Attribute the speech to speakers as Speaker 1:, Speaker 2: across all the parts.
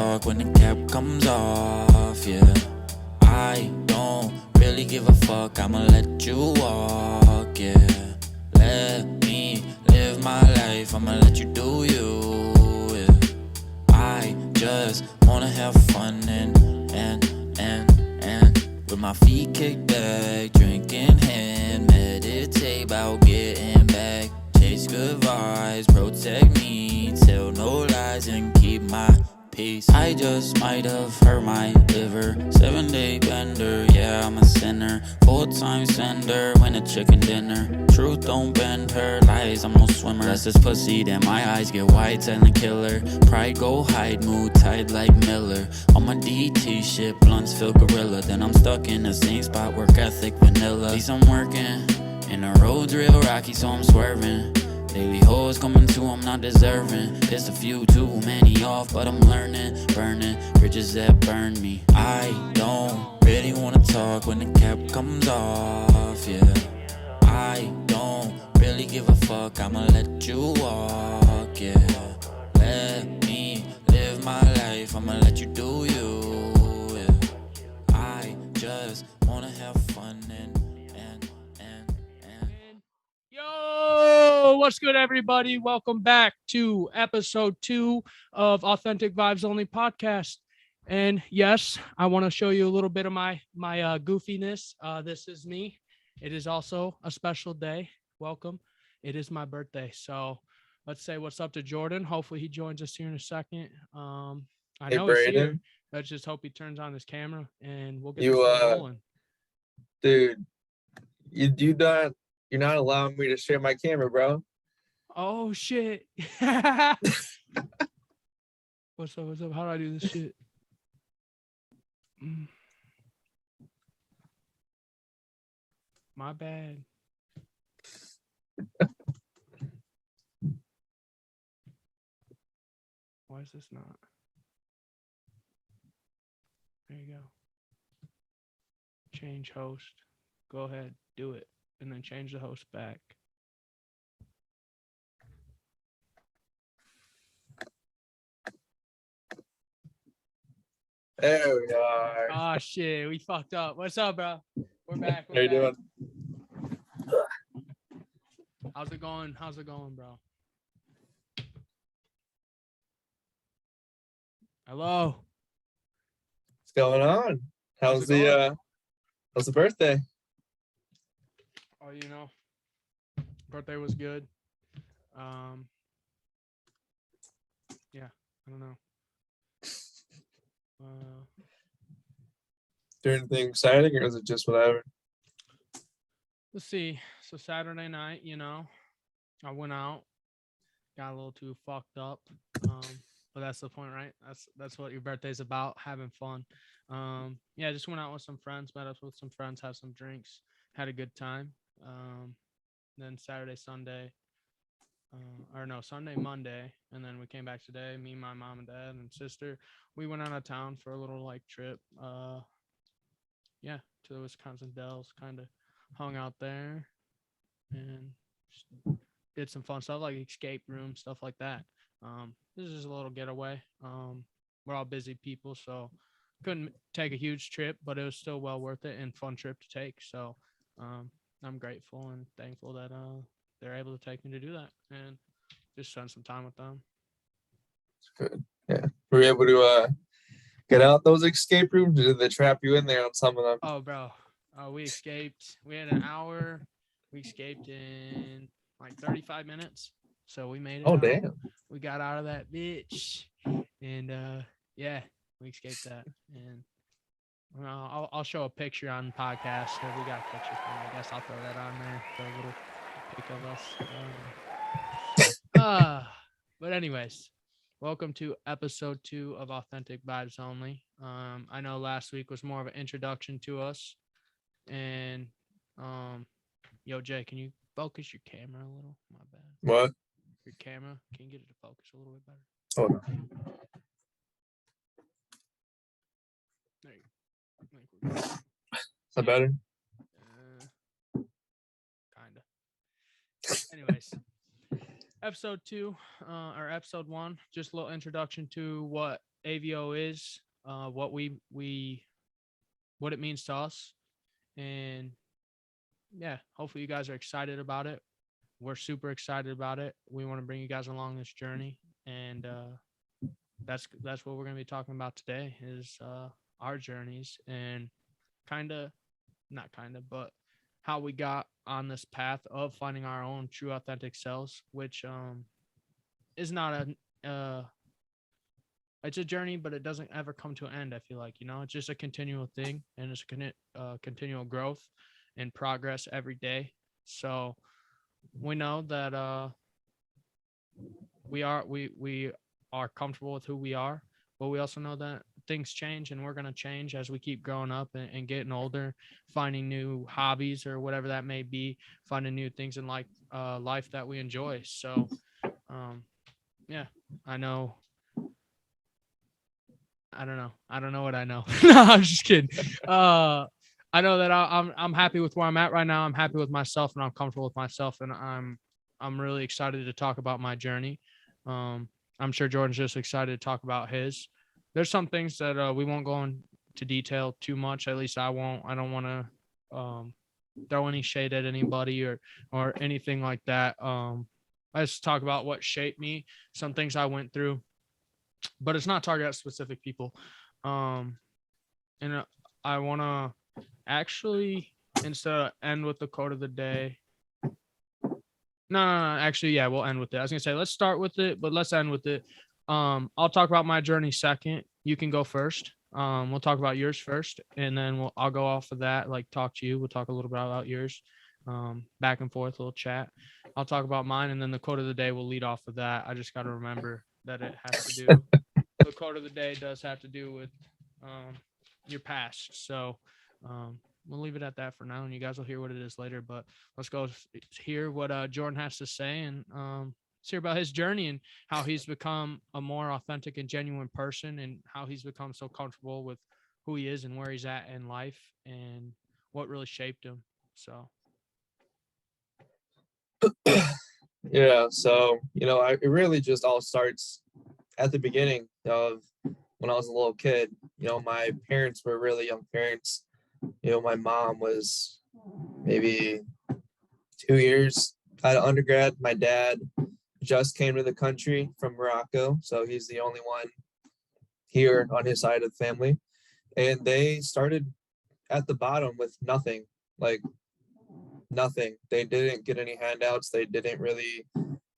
Speaker 1: talk when the cap comes off, yeah. I don't really give a fuck, I'ma let you walk, yeah. Let me live my life, I'ma let you do you, yeah. I just wanna have fun and with my feet kicked back, drinking hand, meditate about getting back. Chase good vibes, protect me, tell no lies and keep my peace. I just might have hurt my liver, 7-day bender, yeah, I'm a sinner. Full-time sender, when a chicken dinner. Truth don't bend her, lies, I'm no swimmer. That's this pussy, then my eyes get wide, silent killer. Pride go hide, mood tight like Miller. On my DT shit, blunts feel gorilla. Then I'm stuck in the same spot, work ethic vanilla. At least I'm working, and the road's real rocky, so I'm swerving. Daily hoes coming to, I'm not deserving. Pissed a few too many off, but I'm learning. Burning bridges that burn me. I don't really wanna talk when the cap comes off, yeah. I don't really give a fuck, I'ma let you walk, yeah. Let me live my life, I'ma let you do you, yeah. I just wanna have fun and
Speaker 2: Yo, what's good, everybody? Welcome back to episode 2 of Authentic Vibes Only podcast. And yes, I want to show you a little bit of my goofiness. This is me. It is also a special day. Welcome. It is my birthday. So let's say what's up to Jordan. Hopefully he joins us here in a second. I know he's here.
Speaker 3: Braeden.
Speaker 2: Let's just hope he turns on his camera and we'll get
Speaker 3: You,
Speaker 2: this thing rolling.
Speaker 3: Dude, you're not allowing me to share my camera, bro.
Speaker 2: Oh shit. What's up? How do I do this shit? My bad. Why is this not? There you go. Change host. Go ahead, do it. And then change the host back.
Speaker 3: There we are.
Speaker 2: Oh shit, we fucked up. What's up, bro? We're back.
Speaker 3: How you doing?
Speaker 2: How's it going, bro? Hello.
Speaker 3: What's going on? How's the birthday?
Speaker 2: Oh, birthday was good. Yeah, I don't know.
Speaker 3: Do anything exciting, or is it just whatever?
Speaker 2: Let's see. So Saturday night, I went out, got a little too fucked up. But that's the point, right? That's what your birthday's about, having fun. Yeah, just went out with some friends, met up with some friends, had some drinks, had a good time. Then Saturday, Sunday, Sunday, Monday, and then we came back today. Me, my mom and dad and sister, we went out of town for a little trip. To the Wisconsin Dells, kind of hung out there and did some fun stuff like escape room, stuff like that. This is just a little getaway. We're all busy people, so couldn't take a huge trip, but it was still well worth it and fun trip to take. So I'm grateful and thankful that they're able to take me to do that and just spend some time with them.
Speaker 3: Good. Yeah. Were you able to get out those escape rooms, or did they trap you in there on some of them?
Speaker 2: Oh, bro. We escaped. We had an hour. We escaped in like 35 minutes. So we made it.
Speaker 3: Oh,
Speaker 2: out.
Speaker 3: damn.
Speaker 2: We got out of that bitch. And yeah, we escaped that. And I'll show a picture on the podcast. So we got a picture from it. I guess I'll throw that on there for a little pic of us. But anyways, welcome to episode 2 of Authentic Vibes Only. I know last week was more of an introduction to us. And yo, Jay, can you focus your camera a little? My bad.
Speaker 3: What?
Speaker 2: Your camera, can you get it to focus a little bit better?
Speaker 3: Hold on.
Speaker 2: There you go.
Speaker 3: Is that better?
Speaker 2: Kinda. Anyways, episode 2 or episode 1, just a little introduction to what AVO is, what what it means to us. And yeah, hopefully you guys are excited about it. We're super excited about it. We want to bring you guys along this journey. And that's what we're going to be talking about today is our journeys and but how we got on this path of finding our own true authentic selves, which is not it's a journey, but it doesn't ever come to an end. I feel like, it's just a continual thing, and it's continual growth and progress every day. So we know that we are comfortable with who we are, but we also know that things change, and we're going to change as we keep growing up and getting older, finding new hobbies or whatever that may be, finding new things in life that we enjoy. So yeah, I know. I don't know. I don't know what I know. No, I'm just kidding. I know that I'm happy with where I'm at right now. I'm happy with myself, and I'm comfortable with myself, and I'm really excited to talk about my journey. I'm sure Jordan's just excited to talk about his. There's some things that we won't go into detail too much. At least I won't. I don't want to throw any shade at anybody or anything like that. I just talk about what shaped me, some things I went through, but it's not targeted at specific people. And I want to actually, instead of end with the quote of the day. No. Actually, yeah, we'll end with it. I was gonna say let's start with it, but let's end with it. I'll talk about my journey second. You can go first. We'll talk about yours first, and then I'll go off of that. Like talk to you. We'll talk a little bit about yours. Back and forth, a little chat. I'll talk about mine, and then the quote of the day will lead off of that. I just got to remember that it has to do. The quote of the day does have to do with your past. So we'll leave it at that for now, and you guys will hear what it is later. But let's go hear what Jordan has to say, and let's hear about his journey and how he's become a more authentic and genuine person, and how he's become so comfortable with who he is and where he's at in life, and what really shaped him. So
Speaker 3: Yeah, so it really just all starts at the beginning of when I was a little kid. My parents were really young parents. My mom was maybe 2 years out of undergrad. My dad just came to the country from Morocco, so he's the only one here on his side of the family. And they started at the bottom with nothing, like nothing. They didn't get any handouts. They didn't really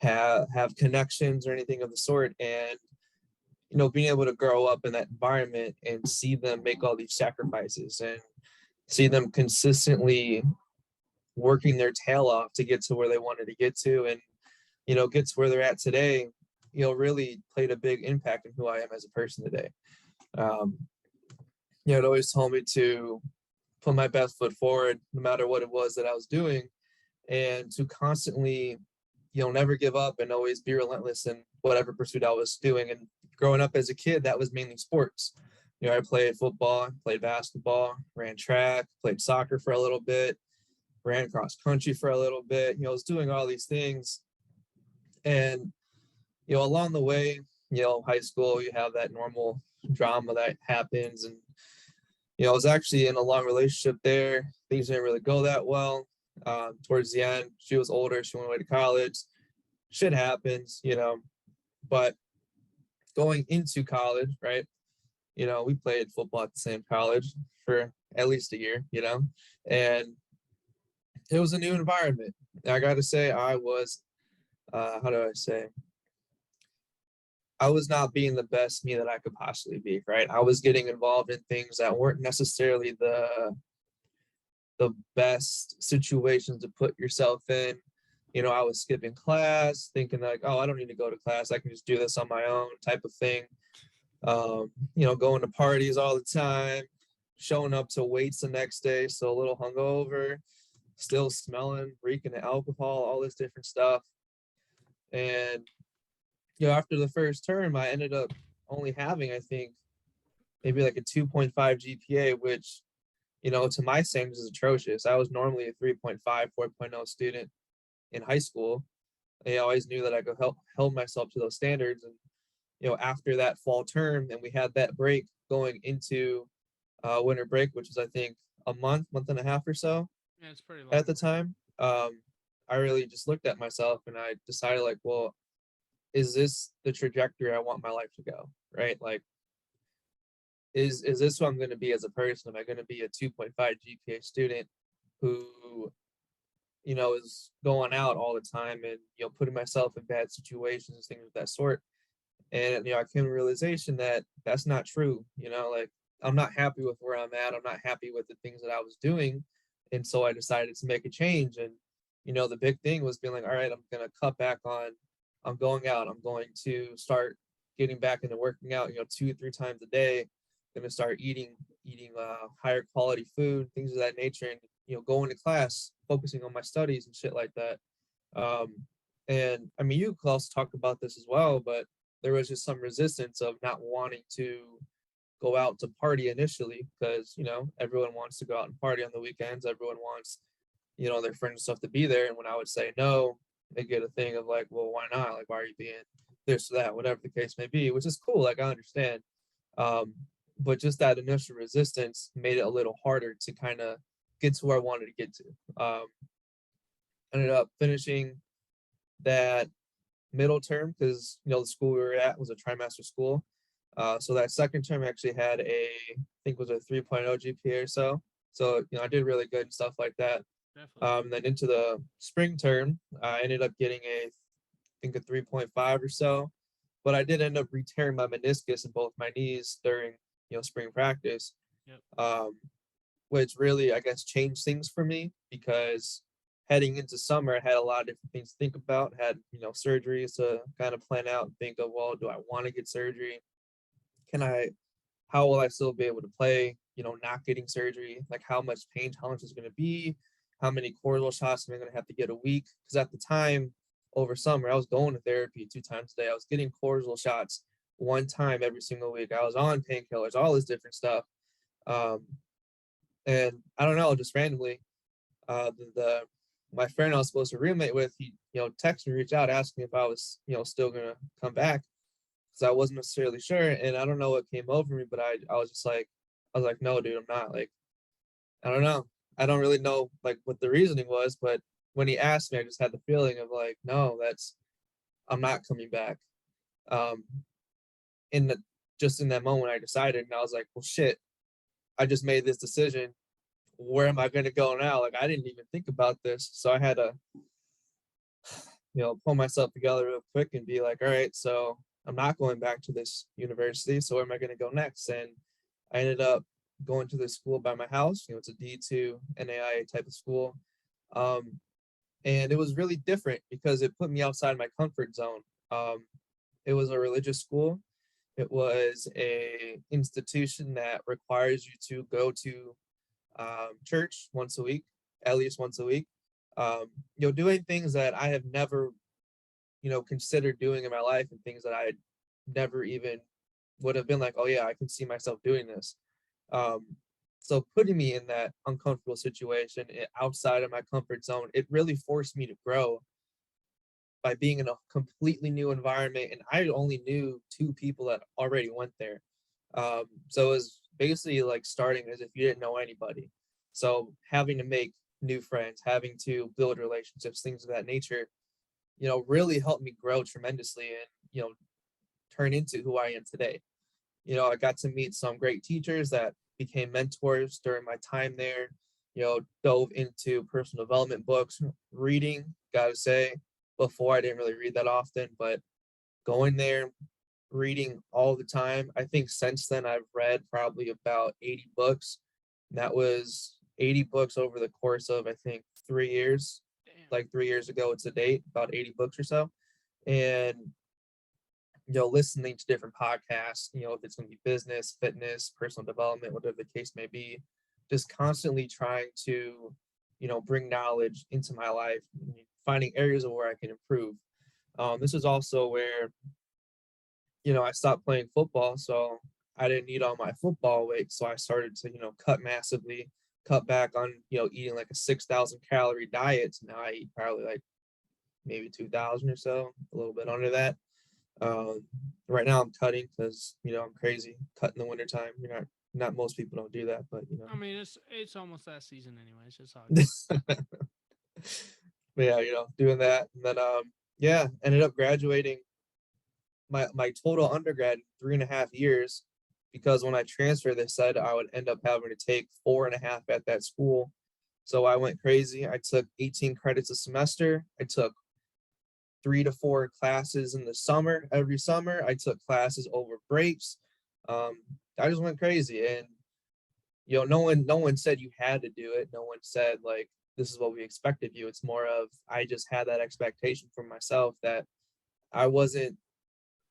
Speaker 3: have connections or anything of the sort. And being able to grow up in that environment and see them make all these sacrifices and see them consistently working their tail off to get to where they wanted to get to, and get to where they're at today, really played a big impact in who I am as a person today. It always told me to put my best foot forward no matter what it was that I was doing, and to constantly never give up and always be relentless in whatever pursuit I was doing. And growing up as a kid, that was mainly sports. I played football, played basketball, ran track, played soccer for a little bit, ran cross country for a little bit. I was doing all these things. And, along the way, high school, you have that normal drama that happens. And, I was actually in a long relationship there. Things didn't really go that well. Towards the end, she was older. She went away to college. Shit happens, but going into college, right? We played football at the same college for at least a year, and it was a new environment. I got to say, I was, how do I say? I was not being the best me that I could possibly be, right? I was getting involved in things that weren't necessarily the best situations to put yourself in. I was skipping class, thinking like, oh, I don't need to go to class. I can just do this on my own type of thing. Going to parties all the time, showing up to weights the next day, so a little hungover, still smelling, reeking of alcohol, all this different stuff. And, after the first term, I ended up only having, I think, maybe like a 2.5 GPA, which, to my standards is atrocious. I was normally a 3.5, 4.0 student in high school. I always knew that I could held myself to those standards. And, after that fall term, and we had that break going into winter break, which was I think a month and a half or so
Speaker 2: Yeah, it's pretty long.
Speaker 3: at the time. I really just looked at myself and I decided, like, well, is this the trajectory I want my life to go? Right? Like, is this who I'm going to be as a person? Am I going to be a 2.5 GPA student who, is going out all the time and, putting myself in bad situations, things of that sort? And, I came to the realization that that's not true. Like, I'm not happy with where I'm at. I'm not happy with the things that I was doing. And so I decided to make a change. And, the big thing was being like, all right, I'm going to cut back on, I'm going out. I'm going to start getting back into working out, 2-3 times a day. Going to start eating higher quality food, things of that nature. And, going to class, focusing on my studies and shit like that. And I mean, you could also talk about this as well, but there was just some resistance of not wanting to go out to party initially because, everyone wants to go out and party on the weekends. Everyone wants, their friends and stuff to be there. And when I would say no, they get a thing of like, well, why not? Like, why are you being this or that, whatever the case may be, which is cool. Like, I understand. But just that initial resistance made it a little harder to kind of get to where I wanted to get to. Ended up finishing that middle term because the school we were at was a trimester school. So that second term actually had I think was a 3.0 GPA or so. So I did really good and stuff like that. Then into the spring term, I ended up getting I think a 3.5 or so. But I did end up re-tearing my meniscus in both my knees during spring practice.
Speaker 2: Yep.
Speaker 3: Which really, I guess, changed things for me because heading into summer, I had a lot of different things to think about. Had surgeries to kind of plan out and think of, well, do I want to get surgery? How will I still be able to play? Not getting surgery, like how much pain tolerance is going to be, how many cortisol shots am I going to have to get a week? Because at the time, over summer, I was going to therapy 2 times a day. I was getting cortisol shots 1 time every single week. I was on painkillers, all this different stuff. And I don't know, just randomly, my friend I was supposed to roommate with, he, texted me, reached out, asked me if I was, still gonna come back, because I wasn't necessarily sure. And I don't know what came over me, but I was like, no, dude, I'm not. Like, I don't know. I don't really know like what the reasoning was, but when he asked me, I just had the feeling of like, no, I'm not coming back. Just in that moment, I decided, and I was like, well, shit, I just made this decision. Where am I going to go now? Like, I didn't even think about this. So I had to, pull myself together real quick and be like, all right, so I'm not going back to this university. So where am I going to go next? And I ended up going to this school by my house. It's a D2 NAIA type of school. And it was really different because it put me outside my comfort zone. It was a religious school. It was a institution that requires you to go to church once a week, at least once a week. Doing things that I have never, considered doing in my life, and things that I never even would have been like, oh yeah, I can see myself doing this. So putting me in that uncomfortable situation outside of my comfort zone, it really forced me to grow by being in a completely new environment. And I only knew 2 people that already went there. So it was basically like starting as if you didn't know anybody. So having to make new friends, having to build relationships, things of that nature, really helped me grow tremendously and, turn into who I am today. I got to meet some great teachers that became mentors during my time there, dove into personal development books, reading, gotta say, before I didn't really read that often, but going there, reading all the time. I think since then I've read probably about 80 books. That was 80 books over the course of, I think, 3 years.
Speaker 2: Damn.
Speaker 3: Like 3 years ago to date, about 80 books or so. And, listening to different podcasts, if it's going to be business, fitness, personal development, whatever the case may be, just constantly trying to, bring knowledge into my life, finding areas of where I can improve. This is also where, I stopped playing football, so I didn't need all my football weight. So I started to, cut massively, cut back on, eating like a 6,000 calorie diet. Now I eat probably like maybe 2,000 or so, a little bit under that. Right now I'm cutting because, I'm crazy. Cut in the wintertime. Not most people don't do that, but
Speaker 2: I mean, it's almost that season anyway. It's just how it is.
Speaker 3: but yeah, doing that. And then yeah, ended up graduating my total undergrad in 3.5 years, because when I transferred, they said I would end up having to take 4.5 at that school. So I went crazy. I took 18 credits a semester. I took 3 to 4 classes in the summer. Every summer, I took classes over breaks. I just went crazy, and no one said you had to do it. No one said like this is what we expect of you. It's more of I just had that expectation for myself that I wasn't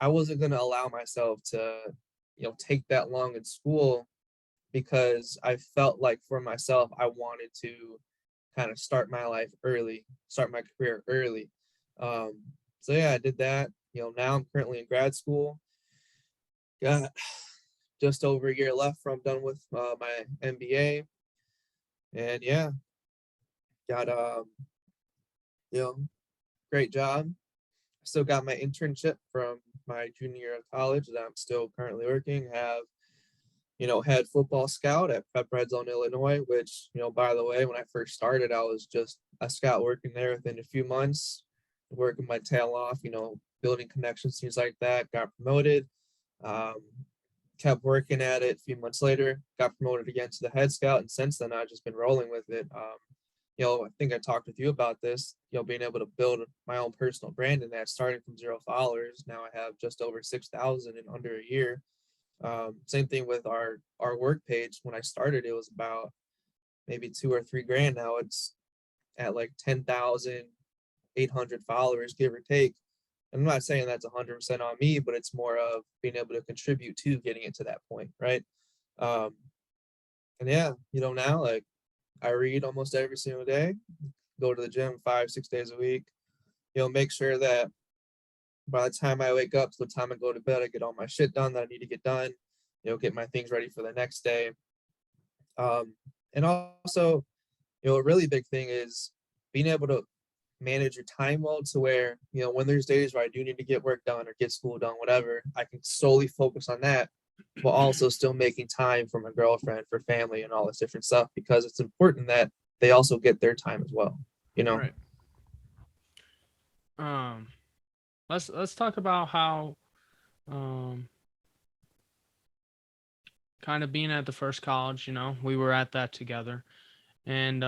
Speaker 3: I wasn't going to allow myself to, take that long in school, because I felt like for myself, I wanted to kind of start my life early, start my career early. Um, so yeah, I did that. Now I'm currently in grad school. Got just over a year left from done with my MBA, and yeah, got you know, great job. Still got my internship from my junior year of college that I'm still currently working. Have head football scout at Prep Red Zone, Illinois, which, by the way, when I first started, I was just a scout working there. Within a few months, working my tail off, building connections, things like that. Got promoted, um, kept working at it. A few months later, got promoted again to the head scout. And since then, I've just been rolling with it. I think I talked with you about this, being able to build my own personal brand, and that starting from 0 followers. Now I have just over 6,000 in under a year. Same thing with our work page. When I started, it was about maybe 2 or 3 grand. Now it's at like 10,800 followers, give or take. I'm not saying that's 100% on me, but it's more of being able to contribute to getting it to that point, right? Um, and yeah, now like I read almost every single day, go to the gym 5, 6 days a week. Make sure that by the time I wake up to the time I go to bed, I get all my shit done that I need to get done, get my things ready for the next day. And also, a really big thing is being able to manage your time well, to where, when there's days where I do need to get work done or get school done, whatever, I can solely focus on that, while also still making time for my girlfriend, for family, and all this different stuff, because it's important that they also get their time as well,
Speaker 2: Right. Let's talk about how kind of being at the first college, we were at that together, and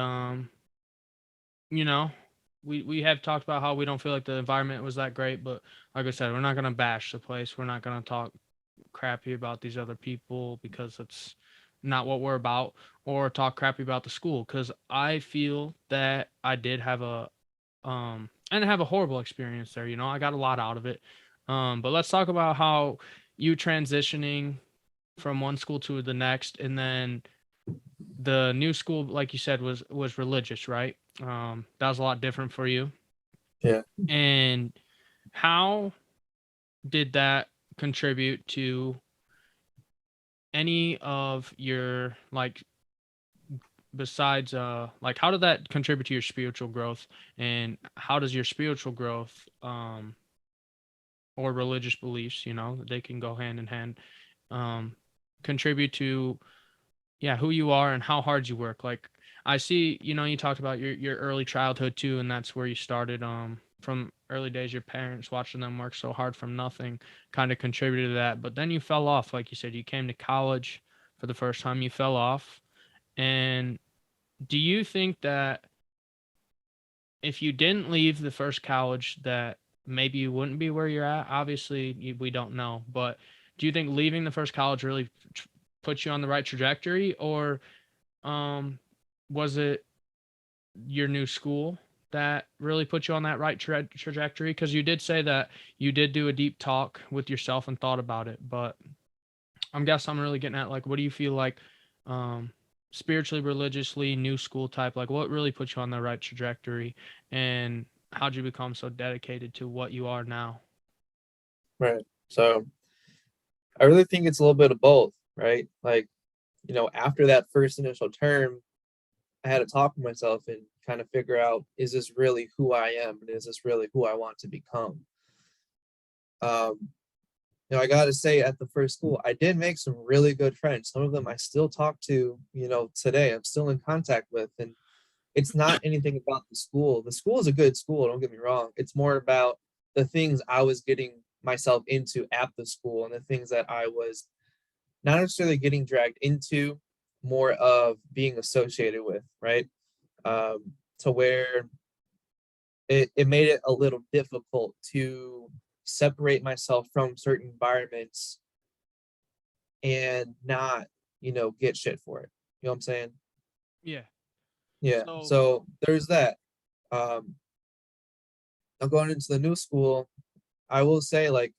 Speaker 2: we have talked about how we don't feel like the environment was that great, but like I said, we're not gonna bash the place. We're not gonna talk crappy about these other people, because it's not what we're about, or talk crappy about the school, because I feel that I did have and have a horrible experience there. I got a lot out of it. But let's talk about how you transitioning from one school to the next, and then the new school, like you said, was religious, right? That was a lot different for you.
Speaker 3: Yeah.
Speaker 2: And how did that contribute to any of your, like, besides like, how did that contribute to your spiritual growth, and how does your spiritual growth or religious beliefs, they can go hand in hand, contribute to who you are and how hard you work? Like, I see, you talked about your early childhood too, and that's where you started. From early days, your parents watching them work so hard from nothing kind of contributed to that. But then you fell off, like you said, you came to college for the first time, you fell off. And do you think that if you didn't leave the first college, that maybe you wouldn't be where you're at? Obviously, we don't know, but do you think leaving the first college really put you on the right trajectory, or was it your new school that really put you on that right trajectory? Because you did say that you did do a deep talk with yourself and thought about it, but I'm really getting at, like, what do you feel like, spiritually, religiously, new school type, like, what really put you on the right trajectory, and how'd you become so dedicated to what you are now?
Speaker 3: Right. So I really think it's a little bit of both, right? Like, after that first initial term, I had to talk with myself and kind of figure out, is this really who I am? And is this really who I want to become? I gotta say, at the first school, I did make some really good friends. Some of them I still talk to, today. I'm still in contact with, and it's not anything about the school. The school is a good school, don't get me wrong. It's more about the things I was getting myself into at the school and the things that I was not necessarily getting dragged into, more of being associated with, right? To where it made it a little difficult to separate myself from certain environments and not, get shit for it. You know what I'm saying?
Speaker 2: Yeah.
Speaker 3: Yeah.
Speaker 2: So
Speaker 3: So there's that. Um, I'm going into the new school. I will say, like,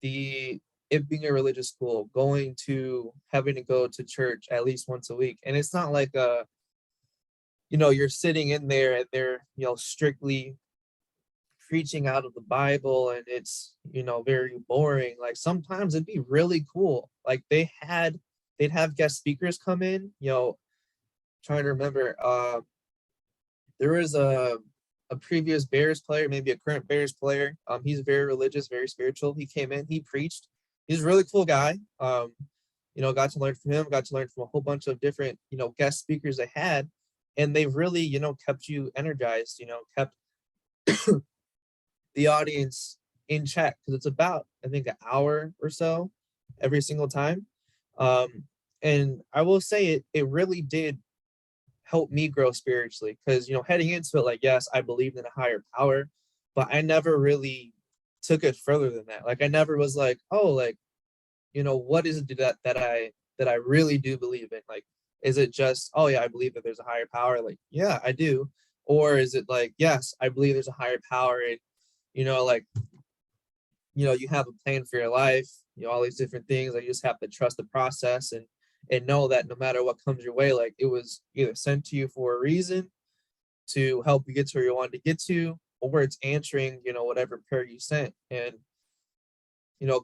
Speaker 3: the it being a religious school, having to go to church at least once a week, and it's not like you're sitting in there and they're strictly preaching out of the Bible, and it's very boring. Like, sometimes it'd be really cool. Like, they'd have guest speakers come in. Trying to remember. There was a previous Bears player, maybe a current Bears player. He's very religious, very spiritual. He came in, he preached. He's a really cool guy. Got to learn from him, got to learn from a whole bunch of different, guest speakers they had. And they've really, kept you energized, kept the audience in check, because it's about, I think, an hour or so every single time. And I will say it really did help me grow spiritually, because heading into it, like, yes, I believed in a higher power, but I never really took it further than that. Like, I never was like, oh, like, what is it that I really do believe in? Like, is it just, oh yeah, I believe that there's a higher power? Like, yeah, I do. Or is it like, yes, I believe there's a higher power, and like, you have a plan for your life, all these different things. I just have to trust the process, and know that no matter what comes your way, like, it was either sent to you for a reason to help you get to where you wanted to get to, or it's answering, whatever prayer you sent. And,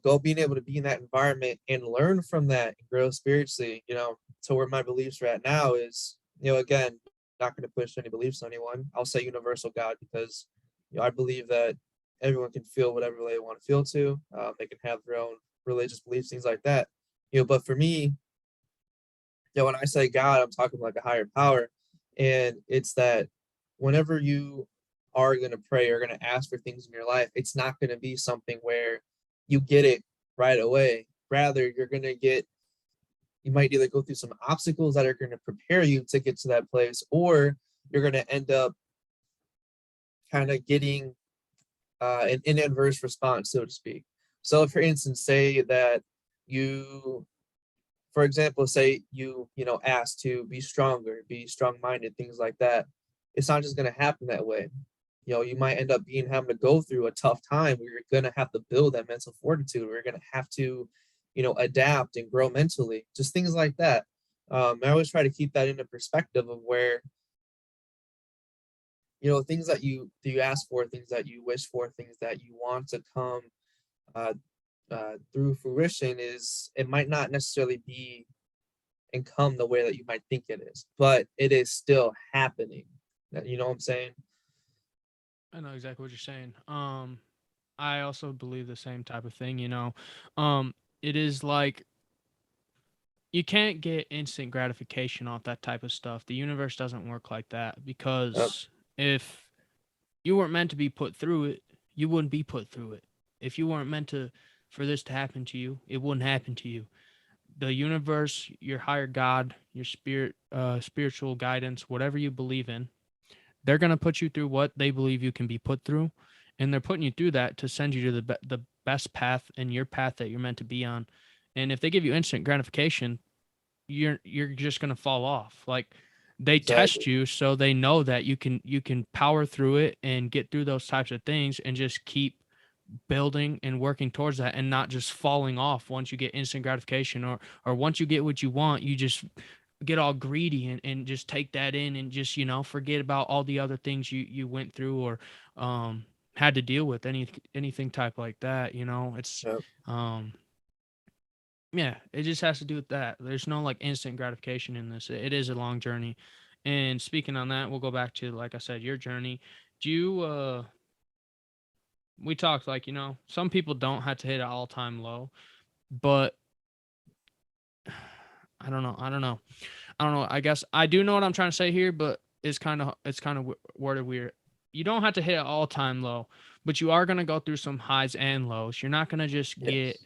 Speaker 3: go being able to be in that environment and learn from that and grow spiritually, to where my beliefs are at now is, again, not going to push any beliefs on anyone. I'll say universal God, because, I believe that everyone can feel whatever they want to feel to. They can have their own religious beliefs, things like that. But for me, when I say God, I'm talking like a higher power. And it's that whenever you are going to pray or going to ask for things in your life, it's not going to be something where you get it right away. Rather, you might either go through some obstacles that are going to prepare you to get to that place, or you're going to end up kind of getting an adverse response, so to speak. So, for instance, say that for example, say you ask to be stronger, be strong-minded, things like that. It's not just going to happen that way. You might end up having to go through a tough time where you're going to have to build that mental fortitude. Where you're going to have to, adapt and grow mentally. Just things like that. I always try to keep that into perspective of where, things that you ask for, things that you wish for, things that you want to come uh, through fruition, is it might not necessarily be and come the way that you might think it is, but it is still happening. You know what I'm saying?
Speaker 2: I know exactly what you're saying. I also believe the same type of thing, it is like you can't get instant gratification off that type of stuff. The universe doesn't work like that,
Speaker 3: Yep.
Speaker 2: because if you weren't meant to be put through it, you wouldn't be put through it. If you weren't meant to for this to happen to you, it wouldn't happen to you. The universe, your higher God, your spiritual guidance, whatever you believe in, they're going to put you through what they believe you can be put through, and they're putting you through that to send you to the best path and your path that you're meant to be on. And if they give you instant gratification, you're just going to fall off. Like, they test
Speaker 3: Exactly.
Speaker 2: you so they know that you can power through it and get through those types of things, and just keep building and working towards that, and not just falling off once you get instant gratification, or once you get what you want, you just get all greedy, and just take that in, and just forget about all the other things you went through, or had to deal with, anything type like that. It's
Speaker 3: Yep.
Speaker 2: yeah, it just has to do with that. There's no like instant gratification in this. It is a long journey. And speaking on that, we'll go back to, like I said, your journey. Do you we talked like, some people don't have to hit an all-time low, but I don't know. I guess I do know what I'm trying to say here, but it's kind of worded weird. You don't have to hit an all-time low, but you are going to go through some highs and lows. You're not going to just get,
Speaker 3: Yes.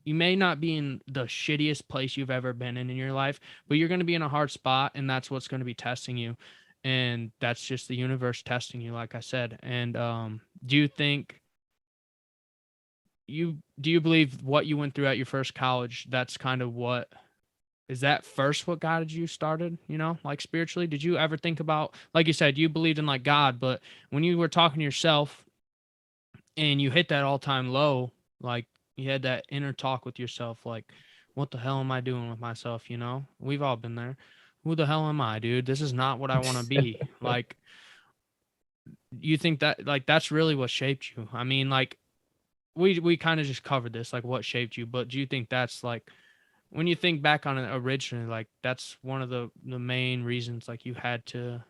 Speaker 2: you may not be in the shittiest place you've ever been in your life, but you're going to be in a hard spot, and that's what's going to be testing you. And that's just the universe testing you, like I said. And do you think do you believe what you went through at your first college, that's kind of what is that first what got you started, like spiritually? Did you ever think about, like you said, you believed in like God, but when you were talking to yourself and you hit that all-time low, like you had that inner talk with yourself, like, what the hell am I doing with myself? We've all been there. Who the hell am I, dude? This is not what I want to be. Like, you think that, like, that's really what shaped you? I mean, like, we kind of just covered this, like what shaped you, but do you think that's like, when you think back on it originally, like that's one of the main reasons, like you had to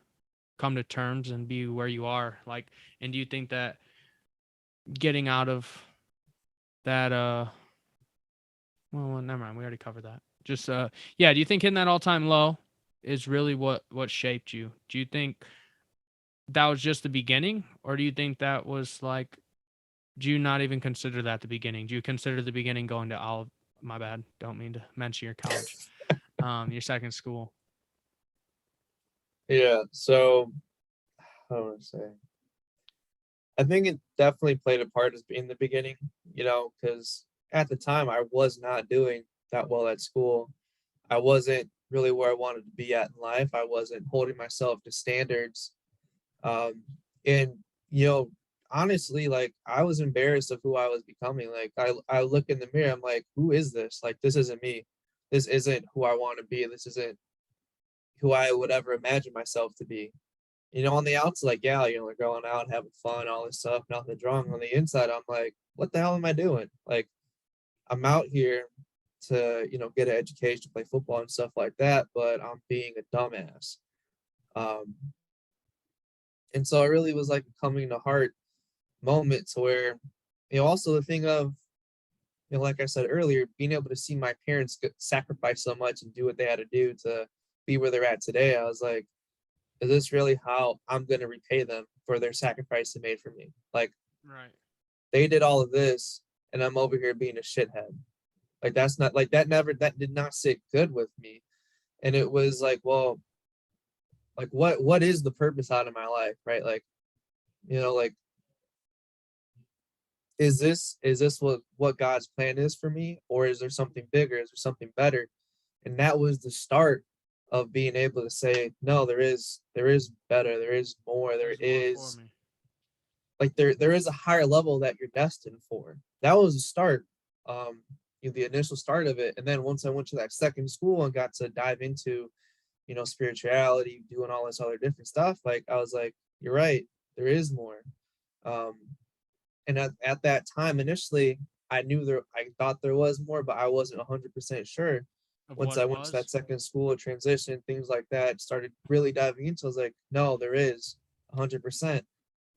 Speaker 2: come to terms and be where you are, like, and do you think that getting out of that, well, never mind, we already covered that. Just yeah, do you think hitting that all-time low is really what shaped you? Do you think that was just the beginning, or do you think that was like, do you not even consider that the beginning? Do you consider the beginning going to Olive? My bad, don't mean to mention your college, your second school.
Speaker 3: Yeah. So how do I say? I think it definitely played a part in the beginning, because at the time I was not doing that well at school. I wasn't really where I wanted to be at in life. I wasn't holding myself to standards. Um, and honestly, like I was embarrassed of who I was becoming. Like I look in the mirror, I'm like, who is this? Like this isn't me. This isn't who I want to be. This isn't who I would ever imagine myself to be. On the outside, like, yeah, like going out, having fun, all this stuff, nothing wrong. On the inside, I'm like, what the hell am I doing? Like, I'm out here to, get an education, play football and stuff like that, but I'm being a dumbass. Um, and so it really was like a coming to heart moment to where, also the thing of, like I said earlier, being able to see my parents sacrifice so much and do what they had to do to be where they're at today, I was like, is this really how I'm going to repay them for their sacrifice they made for me? Like,
Speaker 2: Right.
Speaker 3: they did all of this and I'm over here being a shithead. Like, that's not like that did not sit good with me. And it was like, well, like what is the purpose out of my life? Right. Like, like, is this what God's plan is for me? Or is there something bigger? Is there something better? And that was the start of being able to say, no, there is better, there is more, there
Speaker 2: There's more
Speaker 3: is
Speaker 2: for me.
Speaker 3: like there is a higher level that you're destined for. That was the start, the initial start of it. And then once I went to that second school and got to dive into, spirituality, doing all this other different stuff, like I was like, you're right, there is more. Um, and at that time, initially, I thought there was more, but I wasn't 100% sure.
Speaker 2: Of
Speaker 3: Once
Speaker 2: what
Speaker 3: I
Speaker 2: it
Speaker 3: went to
Speaker 2: was.
Speaker 3: that second school of transition, things like that, started really diving into, I was like, no, there is 100%.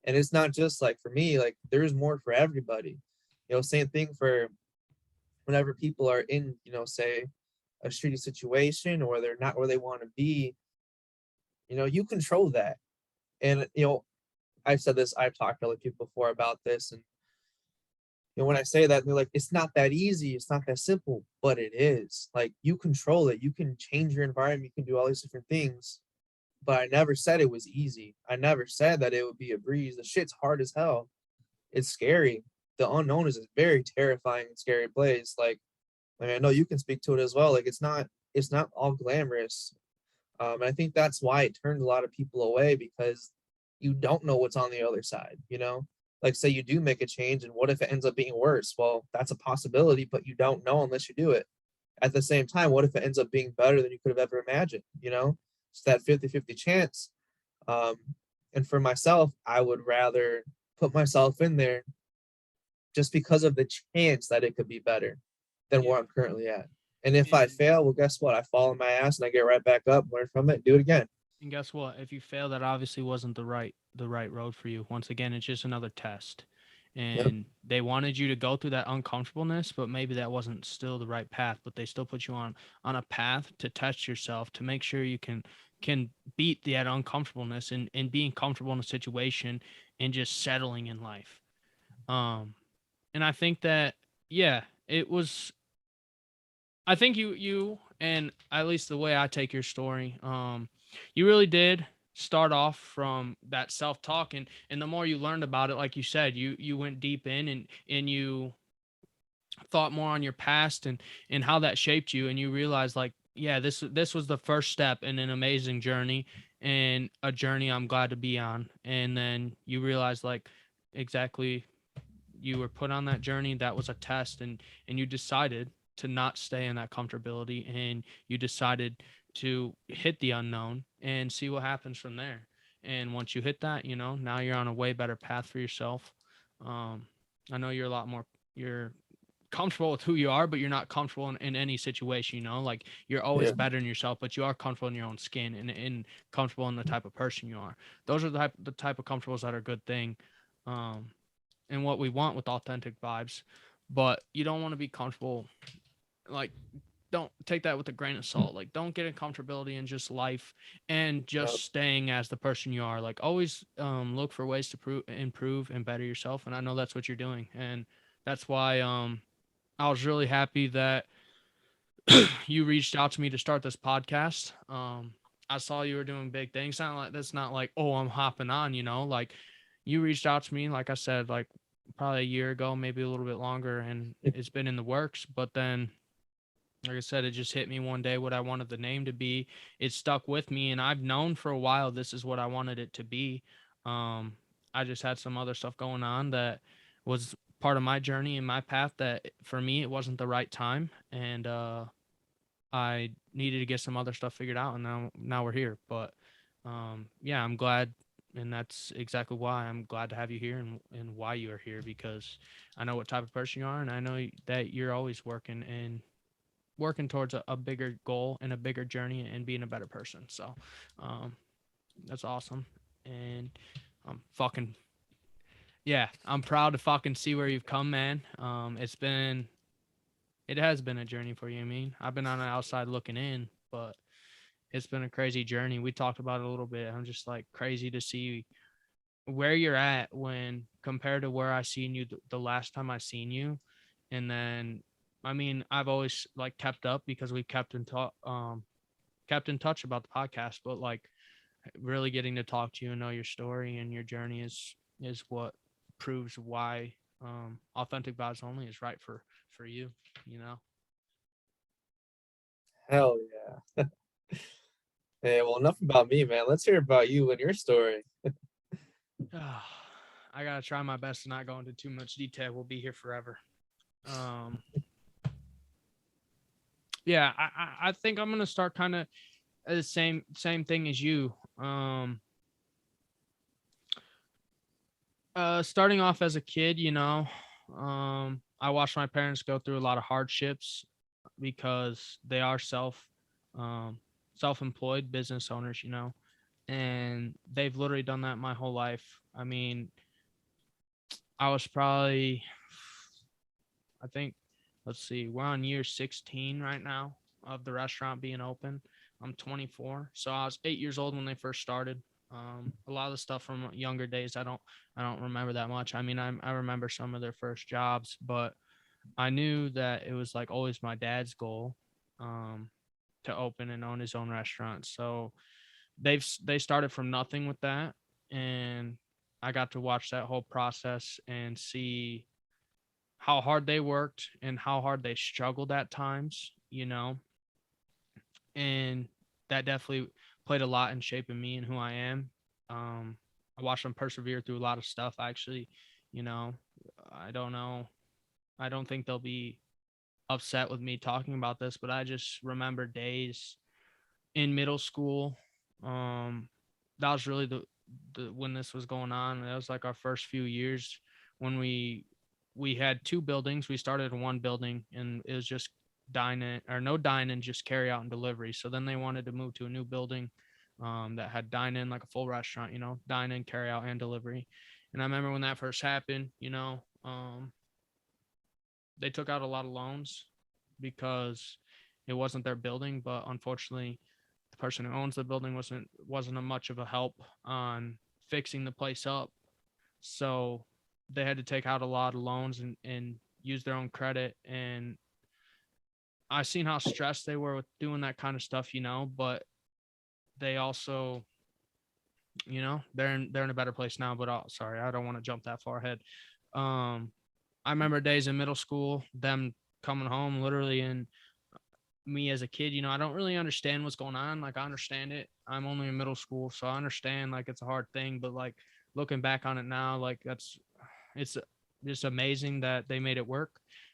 Speaker 3: And it's not just like for me, like there's more for everybody. Same thing for whenever people are in, say a shitty situation or they're not where they want to be, you control that. And, I've said this, I've talked to other people before about this. And, when I say that, they're like, it's not that easy. It's not that simple, but it is. Like you control it. You can change your environment. You can do all these different things. But I never said it was easy. I never said that it would be a breeze. The shit's hard as hell. It's scary. The unknown is a very terrifying and scary place. Like, I mean, I know you can speak to it as well. Like, it's not all glamorous. And I think that's why it turns a lot of people away because you don't know what's on the other side. Like say you do make a change, and what if it ends up being worse? Well, that's a possibility, but you don't know unless you do it. At the same time, what if it ends up being better than you could have ever imagined? It's that 50-50 chance. Um, and for myself, I would rather put myself in there just because of the chance that it could be better than
Speaker 2: Yeah.
Speaker 3: where I'm currently at. And if I
Speaker 2: And
Speaker 3: fail, well, guess what? I fall on my ass and I get right back up, learn from it, do it again.
Speaker 2: and guess what? If you fail, that obviously wasn't the right road for you. Once again, it's just another test. and they wanted you to go through that uncomfortableness, but maybe that wasn't still the right path, but they still put you on a path to test yourself, to make sure you can beat that uncomfortableness and being comfortable in a situation and just settling in life. And I think that, yeah, it was, I think you and at least the way I take your story, you really did start off from that self-talk, and the more you learned about it, like you said, you went deep in, and you thought more on your past and how that shaped you, and you realized, like, yeah, this was the first step in an amazing journey, and a journey I'm glad to be on. And then you realize, like, exactly, you were put on that journey, that was a test, and you decided to not stay in that comfortability, and you decided to hit the unknown and see what happens from there. And once you hit that, now you're on a way better path for yourself. I know you're a lot more, you're comfortable with who you are, but you're not comfortable in any situation, like you're always bettering yourself, but you are comfortable in your own skin, and comfortable in the type of person you are. Those are the type of comfortables that are a good thing. And what we want with authentic vibes, but you don't want to be comfortable. Like, don't take that with a grain of salt. Like, don't get in comfortability in just life and just staying as the person you are. Like, always look for ways to improve and better yourself. And I know that's what you're doing. And that's why I was really happy that you reached out to me to start this podcast. I saw you were doing big things. That's not like, oh, I'm hopping on, like you reached out to me, like I said, like probably a year ago, maybe a little bit longer, and it's been in the works. But then, like I said, it just hit me one day what I wanted the name to be. It stuck with me, and I've known for a while this is what I wanted it to be. I just had some other stuff going on that was part of my journey and my path that for me it wasn't the right time, and I needed to get some other stuff figured out, and now we're here. But yeah, I'm glad, and that's exactly why I'm glad to have you here, and why you are here, because I know what type of person you are, and I know that you're always working towards a bigger goal and a bigger journey and being a better person. So that's awesome. And I'm fucking, yeah, I'm proud to fucking see where you've come, man. It has been a journey for you. I mean, I've been on the outside looking in, but it's been a crazy journey. We talked about it a little bit. I'm just like crazy to see where you're at when compared to where I seen you the last time I seen you. And then, I mean, I've always like kept up because we kept in touch about the podcast, but like really getting to talk to you and know your story and your journey is what proves why Authentic Vibes Only is right for you,
Speaker 3: Hell yeah. Hey, well, enough about me, man. Let's hear about you and your story.
Speaker 2: I gotta try my best to not go into too much detail. We'll be here forever. Yeah, I think I'm gonna start kind of the same thing as you. Starting off as a kid, I watched my parents go through a lot of hardships because they are self-employed business owners, and they've literally done that my whole life. I mean, I was probably, I think, let's see, we're on year 16 right now of the restaurant being open. I'm 24, so I was 8 years old when they first started. A lot of the stuff from younger days, I don't remember that much. I mean, I remember some of their first jobs, but I knew that it was like always my dad's goal, to open and own his own restaurant. So they started from nothing with that, and I got to watch that whole process and see how hard they worked and how hard they struggled at times, and that definitely played a lot in shaping me and who I am. I watched them persevere through a lot of stuff. Actually, I don't know. I don't think they'll be upset with me talking about this, but I just remember days in middle school. That was really the when this was going on. That was like our first few years when we had two buildings. We started in one building, and it was just dine-in or no dine-in, just carry out and delivery. So then they wanted to move to a new building that had dine-in, like a full restaurant, dine-in, carry out, and delivery. And I remember when that first happened, They took out a lot of loans because it wasn't their building, but unfortunately the person who owns the building wasn't a much of a help on fixing the place up. So they had to take out a lot of loans and use their own credit. And I seen how stressed they were with doing that kind of stuff, but they also, they're in a better place now. But sorry, I don't want to jump that far ahead. I remember days in middle school, them coming home literally, and me as a kid, I don't really understand what's going on. Like, I understand it. I'm only in middle school, so I understand like it's a hard thing, but like looking back on it now, like it's just amazing that they made it work.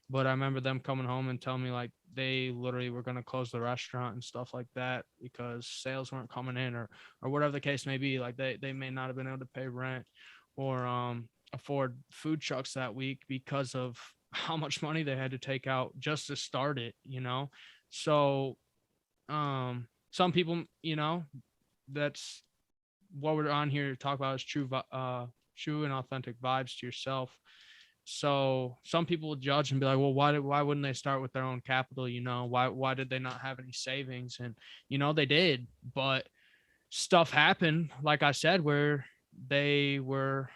Speaker 2: But I remember them coming home and telling me like they literally were going to close the restaurant and stuff like that because sales weren't coming in, or whatever the case may be. Like they may not have been able to pay rent or afford food trucks that week because of how much money they had to take out just to start it, So some people, that's what we're on here to talk about, is true and authentic vibes to yourself. So some people will judge and be like, well, why wouldn't they start with their own capital? Why did they not have any savings? And they did, but stuff happened, like I said, where they were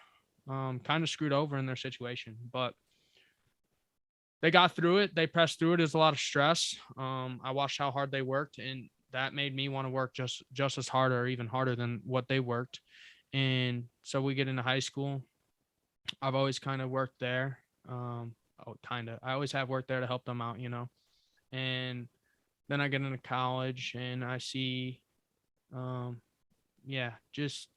Speaker 2: kind of screwed over in their situation. But they got through it. They pressed through it. There's a lot of stress. I watched how hard they worked, and that made me want to work just as hard or even harder than what they worked. And so we get into high school. I've always kind of worked there. I always have worked there to help them out, And then I get into college and I see, let's just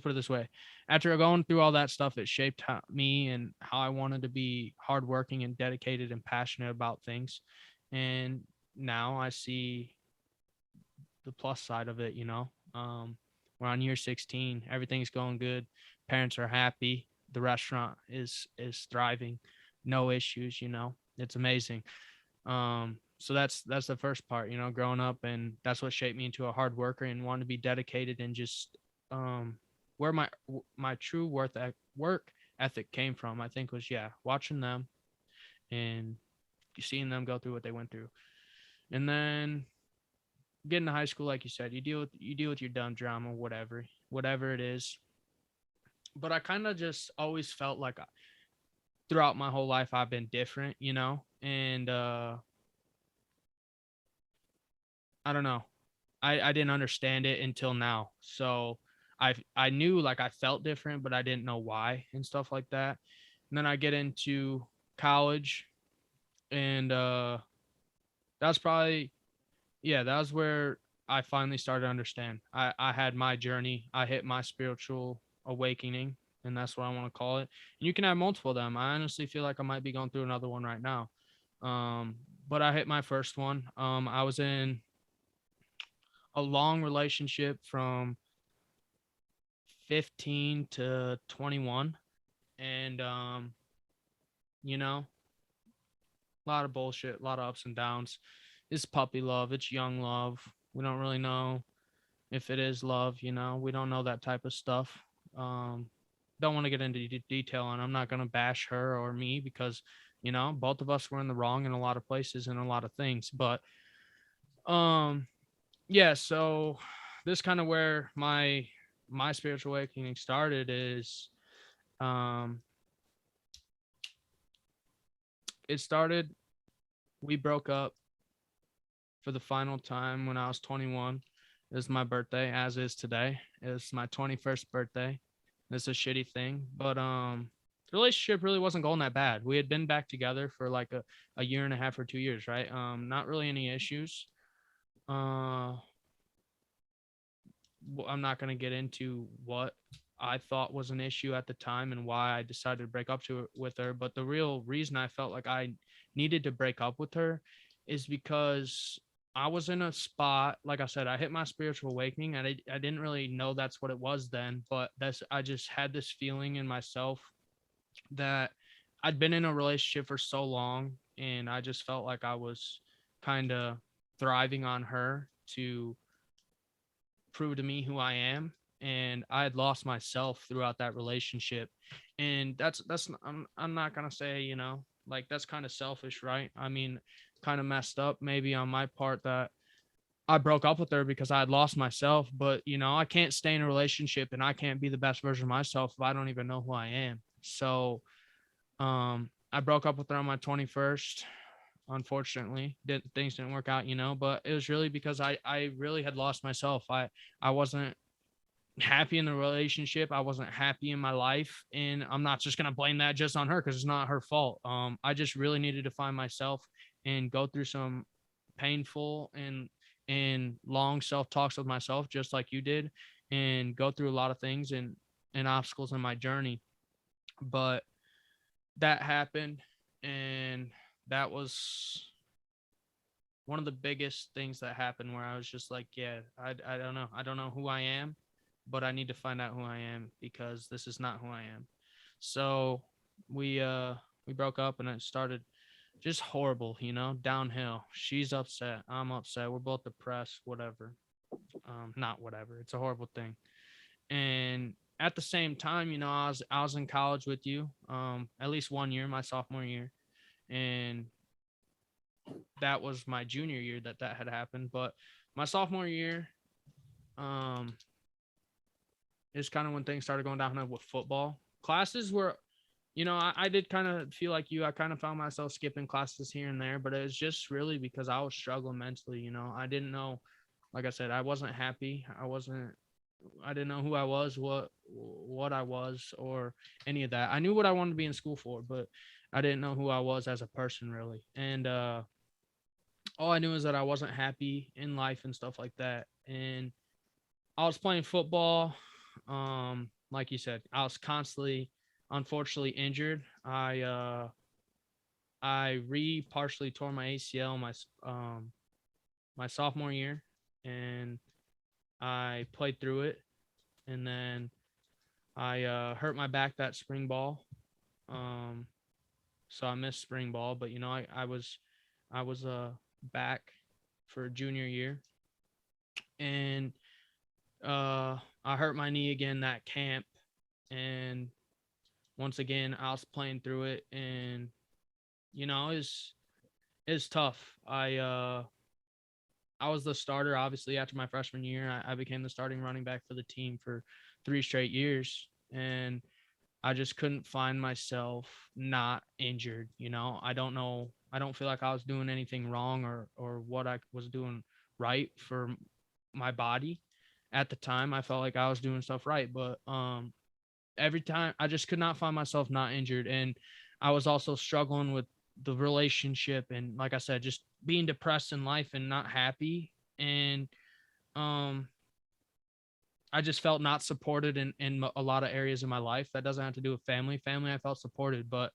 Speaker 2: put it this way. After going through all that stuff, it shaped me and how I wanted to be hardworking and dedicated and passionate about things. And now I see the plus side of it, we're on year 16. Everything's going good. Parents are happy. The restaurant is thriving. No issues, it's amazing. So that's the first part, growing up, and that's what shaped me into a hard worker and wanted to be dedicated, and just where my true work ethic came from, I think, was watching them and seeing them go through what they went through. And then getting to high school, like you said, you deal with your dumb drama, whatever it is. But I kind of just always felt like throughout my whole life I've been different, and I don't know. I didn't understand it until now. So I knew like I felt different, but I didn't know why and stuff like that. And then I get into college, and that's probably, that was where I finally started to understand. I had my journey. I hit my spiritual awakening, and that's what I want to call it. And you can have multiple of them. I honestly feel like I might be going through another one right now. But I hit my first one. I was in a long relationship from 15 to 21, and a lot of bullshit, a lot of ups and downs. It's puppy love, it's young love. We don't really know if it is love, we don't know that type of stuff. Don't want to get into detail, and I'm not going to bash her or me, because both of us were in the wrong in a lot of places and a lot of things. But so this kind of where my spiritual awakening started is we broke up for the final time when I was 21. It was my birthday, as is today. It's my 21st birthday. It's a shitty thing, but the relationship really wasn't going that bad. We had been back together for like a year and a half or 2 years, right? Not really any issues. I'm not going to get into what I thought was an issue at the time and why I decided to break up with her. But the real reason I felt like I needed to break up with her is because I was in a spot, like I said, I hit my spiritual awakening, and I didn't really know that's what it was then, but I just had this feeling in myself that I'd been in a relationship for so long, and I just felt like I was kind of thriving on her to prove to me who I am. And I had lost myself throughout that relationship. And I'm not gonna say, you know, like that's kind of selfish, right? I mean, kind of messed up maybe on my part that I broke up with her because I had lost myself. But you know, I can't stay in a relationship and I can't be the best version of myself if I don't even know who I am. So I broke up with her on my 21st. Unfortunately, things didn't work out, you know, but it was really because I really had lost myself. I wasn't happy in the relationship. I wasn't happy in my life. And I'm not just going to blame that just on her because it's not her fault. I just really needed to find myself and go through some painful and long self-talks with myself, just like you did, and go through a lot of things and obstacles in my journey. But that happened, and that was one of the biggest things that happened where I was just like, yeah, I don't know. I don't know who I am, but I need to find out who I am because this is not who I am. So we broke up and it started just horrible, you know, downhill. She's upset. I'm upset. We're both depressed, whatever. Not whatever. It's a horrible thing. And at the same time, you know, I was in college with you, at least 1 year, my sophomore year. And that was my junior year that had happened. But my sophomore year, um, is kind of when things started going downhill with football. Classes were, you know, I did kind of feel like you. I kind of found myself skipping classes here and there, but it was just really because I was struggling mentally. You know, I didn't know, like I said, I wasn't happy. I didn't know who I was, what I was, or any of that. I knew what I wanted to be in school for, but I didn't know who I was as a person really. And all I knew is that I wasn't happy in life and stuff like that. And I was playing football. Like you said, I was constantly, unfortunately, injured. I partially tore my ACL my sophomore year, and I played through it. And then I hurt my back that spring ball. Um, so I missed spring ball, but you know, I was back for junior year, and I hurt my knee again that camp, and once again I was playing through it, and you know, it's tough. I was the starter obviously after my freshman year. I became the starting running back for the team for 3 straight years, and I just couldn't find myself not injured. You know, I don't know. I don't feel like I was doing anything wrong or what I was doing right for my body. At the time, I felt like I was doing stuff right, but every time I just could not find myself not injured. And I was also struggling with the relationship and, like I said, just being depressed in life and not happy. And um I just felt not supported in a lot of areas of my life. That doesn't have to do with family. I felt supported, but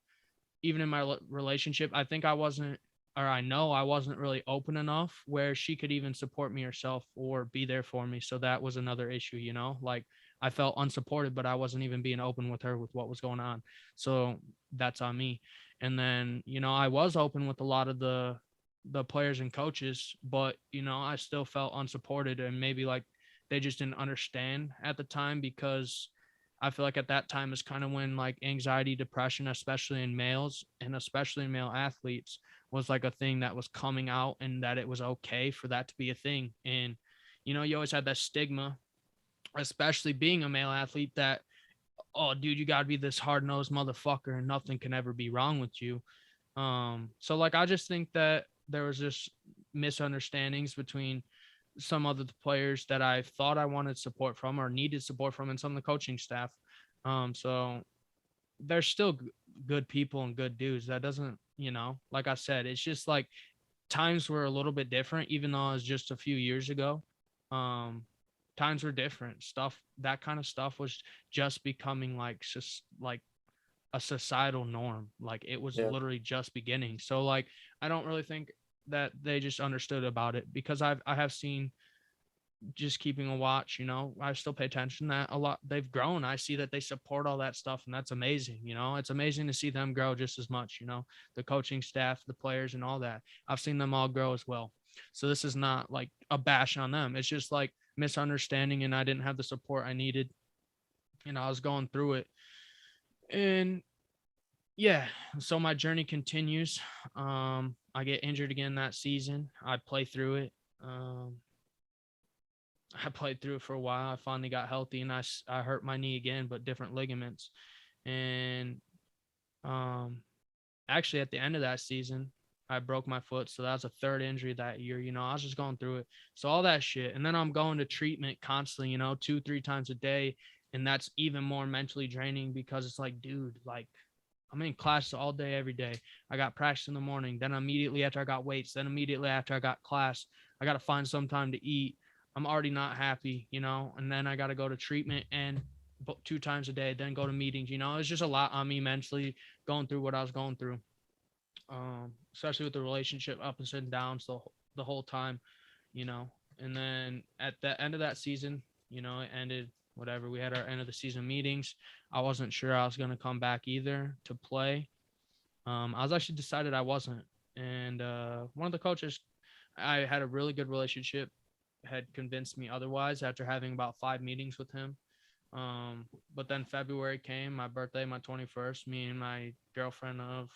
Speaker 2: even in my relationship, I think I wasn't, or I know I wasn't really open enough where she could even support me herself or be there for me. So that was another issue, you know, like I felt unsupported, but I wasn't even being open with her with what was going on. So that's on me. And then, you know, I was open with a lot of the players and coaches, but you know, I still felt unsupported, and maybe like they just didn't understand at the time, because I feel like at that time is kind of when like anxiety, depression, especially in males and especially in male athletes, was like a thing that was coming out, and that it was okay for that to be a thing. And, you know, you always had that stigma, especially being a male athlete, that, oh, dude, you got to be this hard nosed motherfucker and nothing can ever be wrong with you. So like, I just think that there was just misunderstandings between some of the players that I thought I wanted support from or needed support from, and some of the coaching staff. So they're still good people and good dudes. That doesn't, you know, like I said, it's just like times were a little bit different, even though it was just a few years ago. Um, Times were different. That kind of stuff was just becoming like just like a societal norm. Like it was
Speaker 3: Yeah.
Speaker 2: literally just beginning. So like, I don't really think that they just understood about it, because I have seen, just keeping a watch, you know, I still pay attention that a lot. They've grown. I see that they support all that stuff, and that's amazing. You know, it's amazing to see them grow just as much, you know, the coaching staff, the players, and all that. I've seen them all grow as well. So this is not like a bash on them. It's just like misunderstanding, and I didn't have the support I needed, and I was going through it. And yeah, so my journey continues. I get injured again that season. I play through it. I played through it for a while. I finally got healthy, and I hurt my knee again, but different ligaments. And actually, at the end of that season, I broke my foot. So that was a third injury that year. I was just going through it. So all that shit. And then I'm going to treatment constantly, 2-3 times a day. And that's even more mentally draining because it's like, dude, like, I'm in class all day, every day. I got practice in the morning. Then immediately after I got weights, then immediately after I got class, I got to find some time to eat. I'm already not happy, and then I got to go to treatment and 2 times a day, then go to meetings. It's just a lot on me mentally going through what I was going through, especially with the relationship ups and downs the whole time, and then at the end of that season, it ended. Whatever, we had our end of the season meetings. I wasn't sure I was going to come back either to play. I was actually decided I wasn't. And one of the coaches, I had a really good relationship, had convinced me otherwise after having about 5 meetings with him. But then February came, my birthday, my 21st. Me and my girlfriend of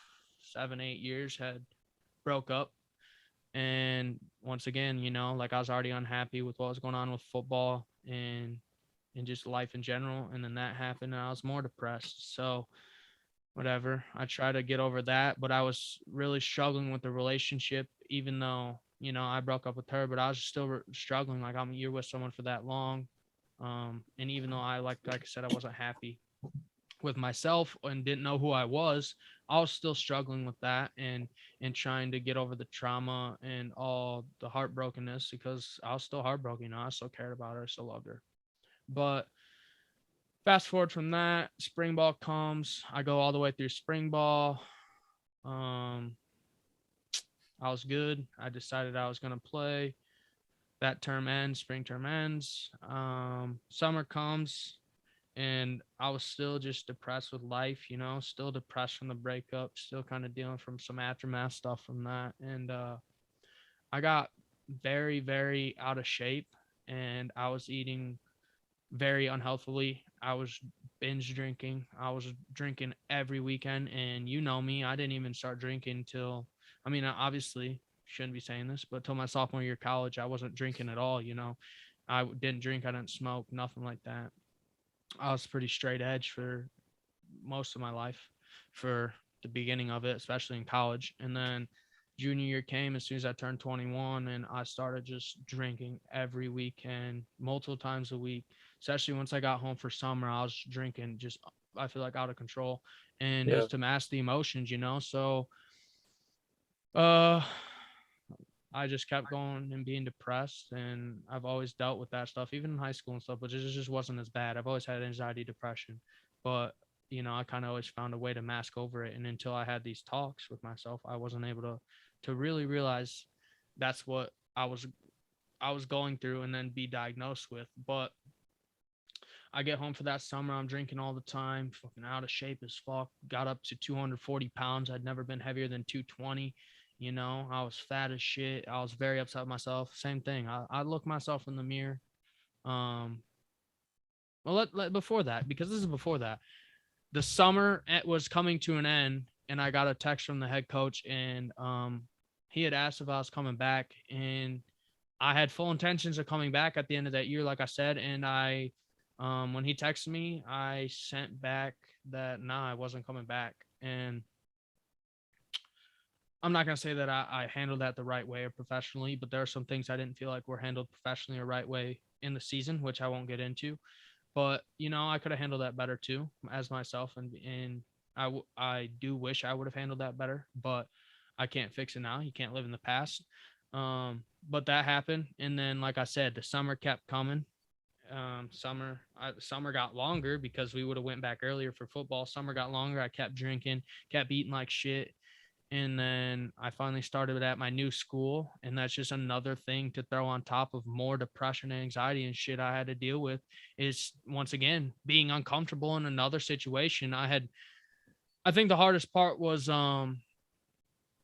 Speaker 2: 7-8 years had broke up. And once again, like I was already unhappy with what was going on with football and just life in general. And then that happened and I was more depressed. So whatever, I tried to get over that, but I was really struggling with the relationship, even though, I broke up with her, but I was still struggling. Like you're with someone for that long. And even though like I said, I wasn't happy with myself and didn't know who I was still struggling with that and trying to get over the trauma and all the heartbrokenness because I was still heartbroken. I still cared about her. I still loved her. But fast forward from that, spring ball comes. I go all the way through spring ball. I was good. I decided I was going to play. That term ends, spring term ends. Summer comes, and I was still just depressed with life, still depressed from the breakup, still kind of dealing from some aftermath stuff from that. And I got very, very out of shape, and I was eating very unhealthily. I was binge drinking. I was drinking every weekend. And me, I didn't even start drinking till, I obviously shouldn't be saying this, but till my sophomore year of college, I wasn't drinking at all. I didn't drink. I didn't smoke, nothing like that. I was pretty straight edge for most of my life, for the beginning of it, especially in college. And then junior year came as soon as I turned 21, and I started just drinking every weekend, multiple times a week. Especially once I got home for summer, I was drinking just, I feel like, out of control. And it was to mask the emotions, So I just kept going and being depressed, and I've always dealt with that stuff, even in high school and stuff, but it just wasn't as bad. I've always had anxiety, depression, but I kind of always found a way to mask over it. And until I had these talks with myself, I wasn't able to really realize that's what I was going through and then be diagnosed with. But I get home for that summer. I'm drinking all the time, fucking out of shape as fuck. Got up to 240 pounds. I'd never been heavier than 220. I was fat as shit. I was very upset with myself. Same thing. I look myself in the mirror. Well, before that, because this is before that, the summer was coming to an end, and I got a text from the head coach, and he had asked if I was coming back, and I had full intentions of coming back at the end of that year, like I said. And I, when he texted me, I sent back that I wasn't coming back. And I'm not going to say that I handled that the right way or professionally, but there are some things I didn't feel like were handled professionally or right way in the season, which I won't get into. But, I could have handled that better too as myself. And I do wish I would have handled that better, but I can't fix it now. You can't live in the past. But that happened. And then, like I said, the summer kept coming. Summer got longer because we would have went back earlier for football. Summer got longer. I kept drinking, kept eating like shit. And then I finally started at my new school. And that's just another thing to throw on top of more depression and anxiety and shit I had to deal with, is once again, being uncomfortable in another situation. I think the hardest part was, I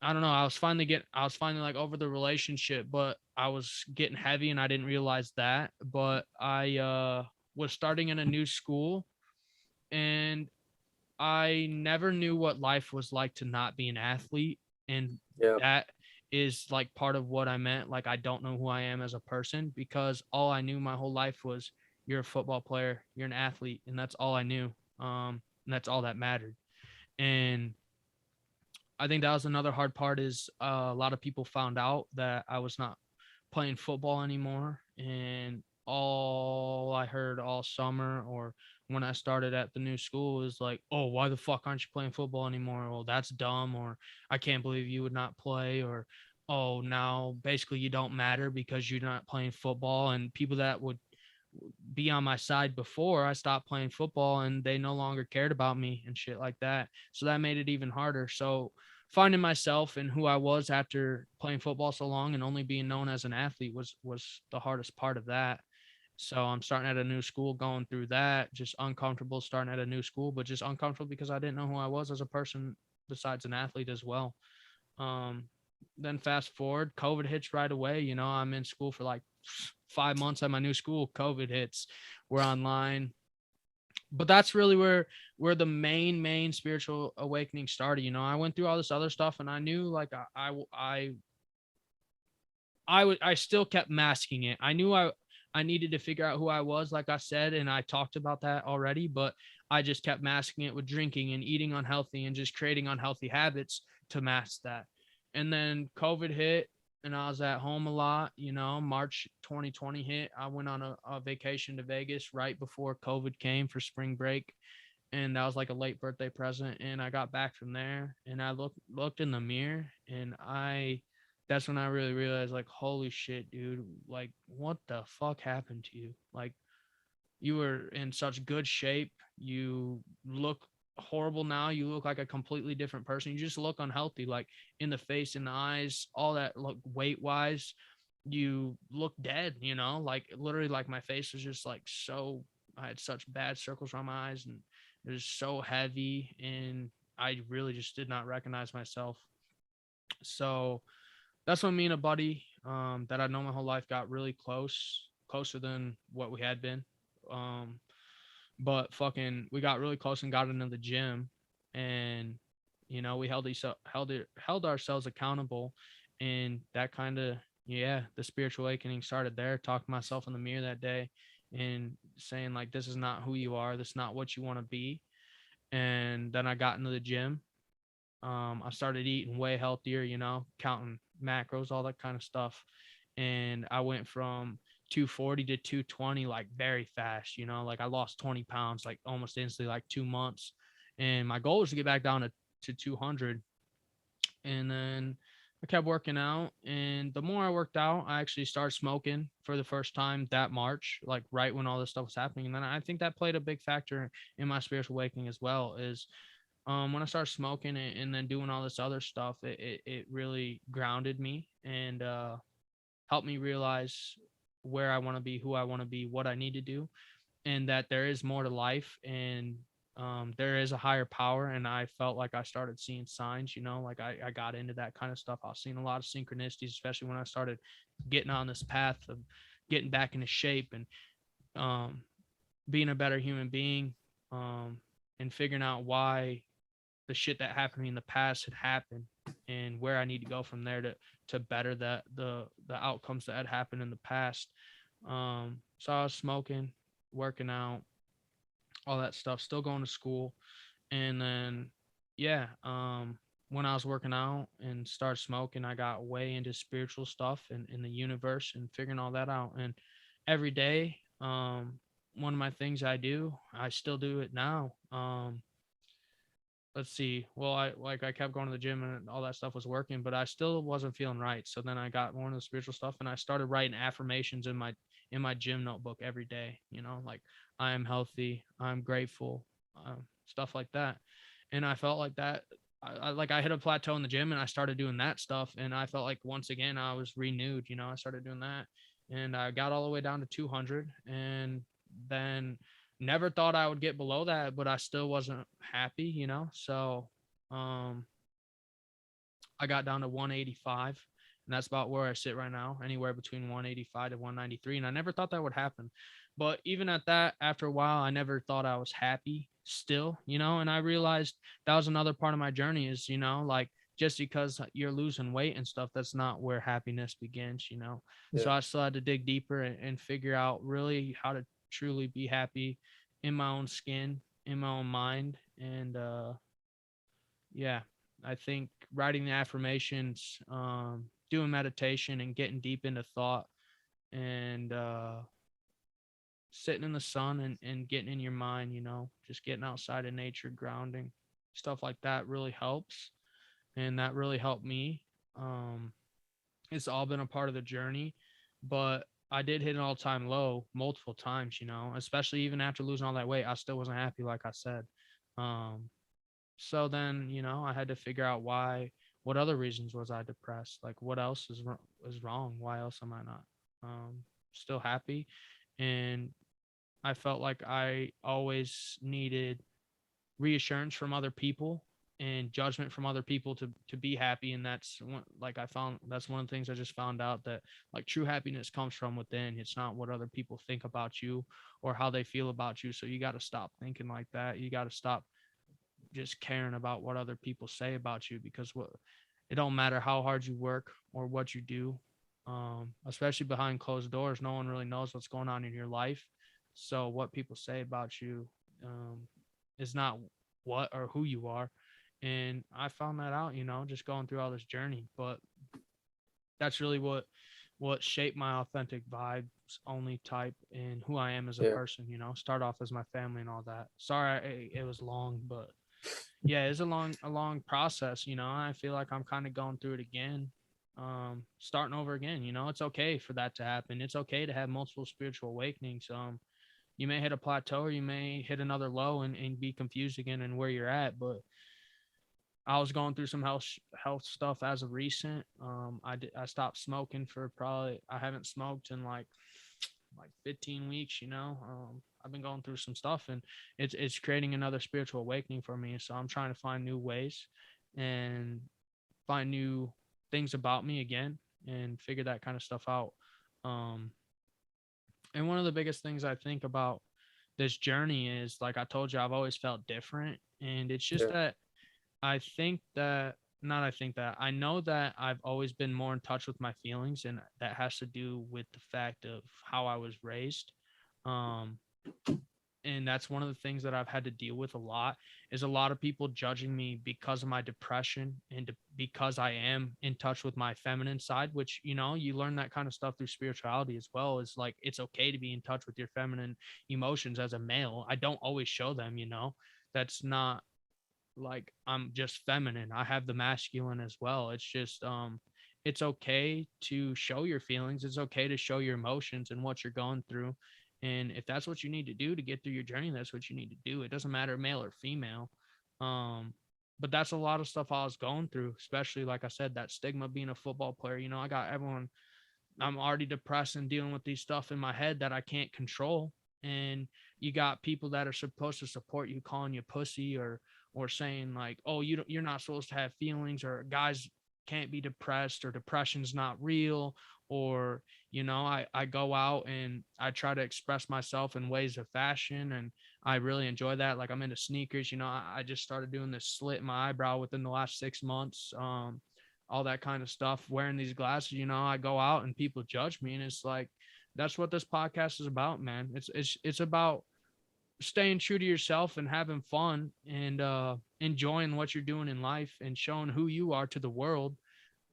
Speaker 2: don't know. I was finally like over the relationship, but I was getting heavy and I didn't realize that. But I was starting in a new school, and I never knew what life was like to not be an athlete. And
Speaker 3: Yeah.
Speaker 2: that is like part of what I meant. Like, I don't know who I am as a person, because all I knew my whole life was you're a football player, you're an athlete, and that's all I knew. And that's all that mattered. And I think that was another hard part is a lot of people found out that I was not playing football anymore. And all I heard all summer, or when I started at the new school, is like, oh, why the fuck aren't you playing football anymore? Well, that's dumb. Or I can't believe you would not play. Or, oh, now basically you don't matter because you're not playing football. And people that would be on my side before I stopped playing football, and they no longer cared about me and shit like that. So that made it even harder. So finding myself and who I was after playing football so long and only being known as an athlete was the hardest part of that. So I'm starting at a new school, going through that, just uncomfortable starting at a new school, but just uncomfortable because I didn't know who I was as a person besides an athlete as well. Um, then fast forward, COVID hits right away. You know, I'm in school for like 5 months at my new school. COVID hits. We're online. But that's really where the main spiritual awakening started. You know, I went through all this other stuff, and I knew like I still kept masking it. I knew I needed to figure out who I was, like I said, and I talked about that already, but I just kept masking it with drinking and eating unhealthy and just creating unhealthy habits to mask that. And then COVID hit, and I was at home a lot. You know, March 2020 hit. I went on a vacation to Vegas right before COVID came for spring break. And that was like a late birthday present. And I got back from there, and I looked in the mirror, and that's when I really realized, like, holy shit, dude, like, what the fuck happened to you? Like, you were in such good shape. You look horrible now. You look like a completely different person. You just look unhealthy, like in the face, in the eyes, all that. Look, weight wise, you look dead, you know, like literally, like my face was just like so, I had such bad circles around my eyes, and it was so heavy, and I really just did not recognize myself. So that's when me and a buddy that I'd known my whole life got really closer than what we had been. Um, but fucking, we got really close and got into the gym, and you know, we held ourselves accountable, and that kind of, yeah, the spiritual awakening started there. Talking to myself in the mirror that day, and saying like, this is not who you are. This is not what you want to be. And then I got into the gym. I started eating way healthier, you know, counting macros, all that kind of stuff. And I went from 240 to 220 like very fast, you know, like I lost 20 pounds like almost instantly, like 2 months. And my goal was to get back down to 200. And then I kept working out. And the more I worked out, I actually started smoking for the first time that March, like right when all this stuff was happening. And then I think that played a big factor in my spiritual awakening as well, is when I started smoking and then doing all this other stuff, it really grounded me and helped me realize where I want to be, who I want to be, what I need to do, and that there is more to life, and there is a higher power. And I felt like I started seeing signs, you know, like I got into that kind of stuff. I was seeing a lot of synchronicities, especially when I started getting on this path of getting back into shape and being a better human being, and figuring out why the shit that happened to me in the past had happened, and where I need to go from there to better the outcomes that had happened in the past. So I was smoking, working out, all that stuff, still going to school. And then yeah, when I was working out and started smoking, I got way into spiritual stuff and in the universe and figuring all that out. And every day, one of my things I do, I still do it now. Let's see. Well, I kept going to the gym and all that stuff was working, but I still wasn't feeling right. So then I got more into the spiritual stuff, and I started writing affirmations in my gym notebook every day. You know, like, I am healthy, I'm grateful, stuff like that. And I felt like that. I hit a plateau in the gym, and I started doing that stuff, and I felt like once again I was renewed. You know, I started doing that, and I got all the way down to 200, and then never thought I would get below that, but I still wasn't happy, you know? So, I got down to 185, and that's about where I sit right now, anywhere between 185 to 193. And I never thought that would happen. But even at that, after a while, I never thought I was happy. still, you know, and I realized that was another part of my journey is, you know, like just because you're losing weight and stuff, that's not where happiness begins, you know. So
Speaker 3: Yeah.
Speaker 2: I still had to dig deeper and figure out really how to truly be happy in my own skin, in my own mind. And yeah, I think writing the affirmations, doing meditation and getting deep into thought and sitting in the sun and getting in your mind, you know, just getting outside in nature, grounding, stuff like that really helps. And that really helped me. Um, it's all been a part of the journey, but I did hit an all-time low multiple times, you know, especially even after losing all that weight, I still wasn't happy, like I said. Um, so then, you know, I had to figure out why, what other reasons was I depressed? Like what else is wrong? Why else am I not still happy? And I felt like I always needed reassurance from other people and judgment from other people to be happy. And that's one, like I found that's one of the things I just found out, that like true happiness comes from within. It's not what other people think about you or how they feel about you. So you got to stop thinking like that. You got to stop just caring about what other people say about you, because what it don't matter how hard you work or what you do, especially behind closed doors, no one really knows what's going on in your life. So what people say about you is not what or who you are. And I found that out, you know, just going through all this journey. But that's really what shaped my authentic vibes only type and who I am as a
Speaker 3: Yeah.
Speaker 2: person, you know. Start off as my family and all that. Sorry it was long, but yeah, it's a long process, you know. I feel like I'm kind of going through it again, starting over again, you know. It's okay for that to happen. It's okay to have multiple spiritual awakenings. You may hit a plateau or you may hit another low and be confused again in where you're at. But I was going through some health stuff as of recent. I stopped smoking for probably, I haven't smoked in like 15 weeks, you know. I've been going through some stuff, and it's creating another spiritual awakening for me. So I'm trying to find new ways and find new things about me again and figure that kind of stuff out. Um, and one of the biggest things I think about this journey is, like I told you, I've always felt different. And it's just
Speaker 3: Yeah.
Speaker 2: that I think that, not I think that, I know that I've always been more in touch with my feelings, and that has to do with the fact of how I was raised. Um, and that's one of the things that I've had to deal with a lot, is a lot of people judging me because of my depression and because I am in touch with my feminine side, which, you know, you learn that kind of stuff through spirituality as well. Is like, it's okay to be in touch with your feminine emotions as a male. I don't always show them, you know. That's not like I'm just feminine. I have the masculine as well. It's just it's okay to show your feelings. It's okay to show your emotions and what you're going through. And if that's what you need to do to get through your journey, that's what you need to do. It doesn't matter male or female. Um but that's a lot of stuff I was going through, especially like I said, that stigma being a football player. You know, I got everyone, I'm already depressed and dealing with these stuff in my head that I can't control. And you got people that are supposed to support you calling you pussy or saying like, oh, you're not supposed to have feelings, or guys can't be depressed, or depression's not real. Or, you know, I go out and I try to express myself in ways of fashion, and I really enjoy that. Like I'm into sneakers, you know. I just started doing this slit in my eyebrow within the last 6 months. All that kind of stuff, wearing these glasses, you know. I go out and people judge me, and it's like, that's what this podcast is about, man. It's about staying true to yourself and having fun and enjoying what you're doing in life and showing who you are to the world,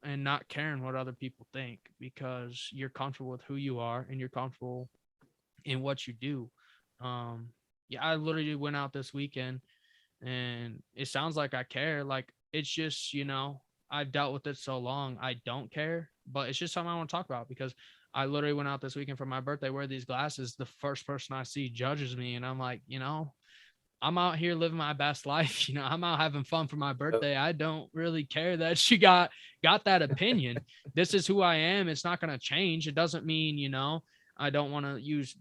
Speaker 2: and not caring what other people think, because you're comfortable with who you are and you're comfortable in what you do. um yeah, I literally went out this weekend, and it sounds like I care. Like, it's just, you know, I've dealt with it so long, I don't care. But it's just something I want to talk about, because I literally went out this weekend for my birthday, wear these glasses. The first person I see judges me, and I'm like, you know, I'm out here living my best life. You know, I'm out having fun for my birthday. I don't really care that you got that opinion. This is who I am. It's not going to change. It doesn't mean, you know, I don't want to use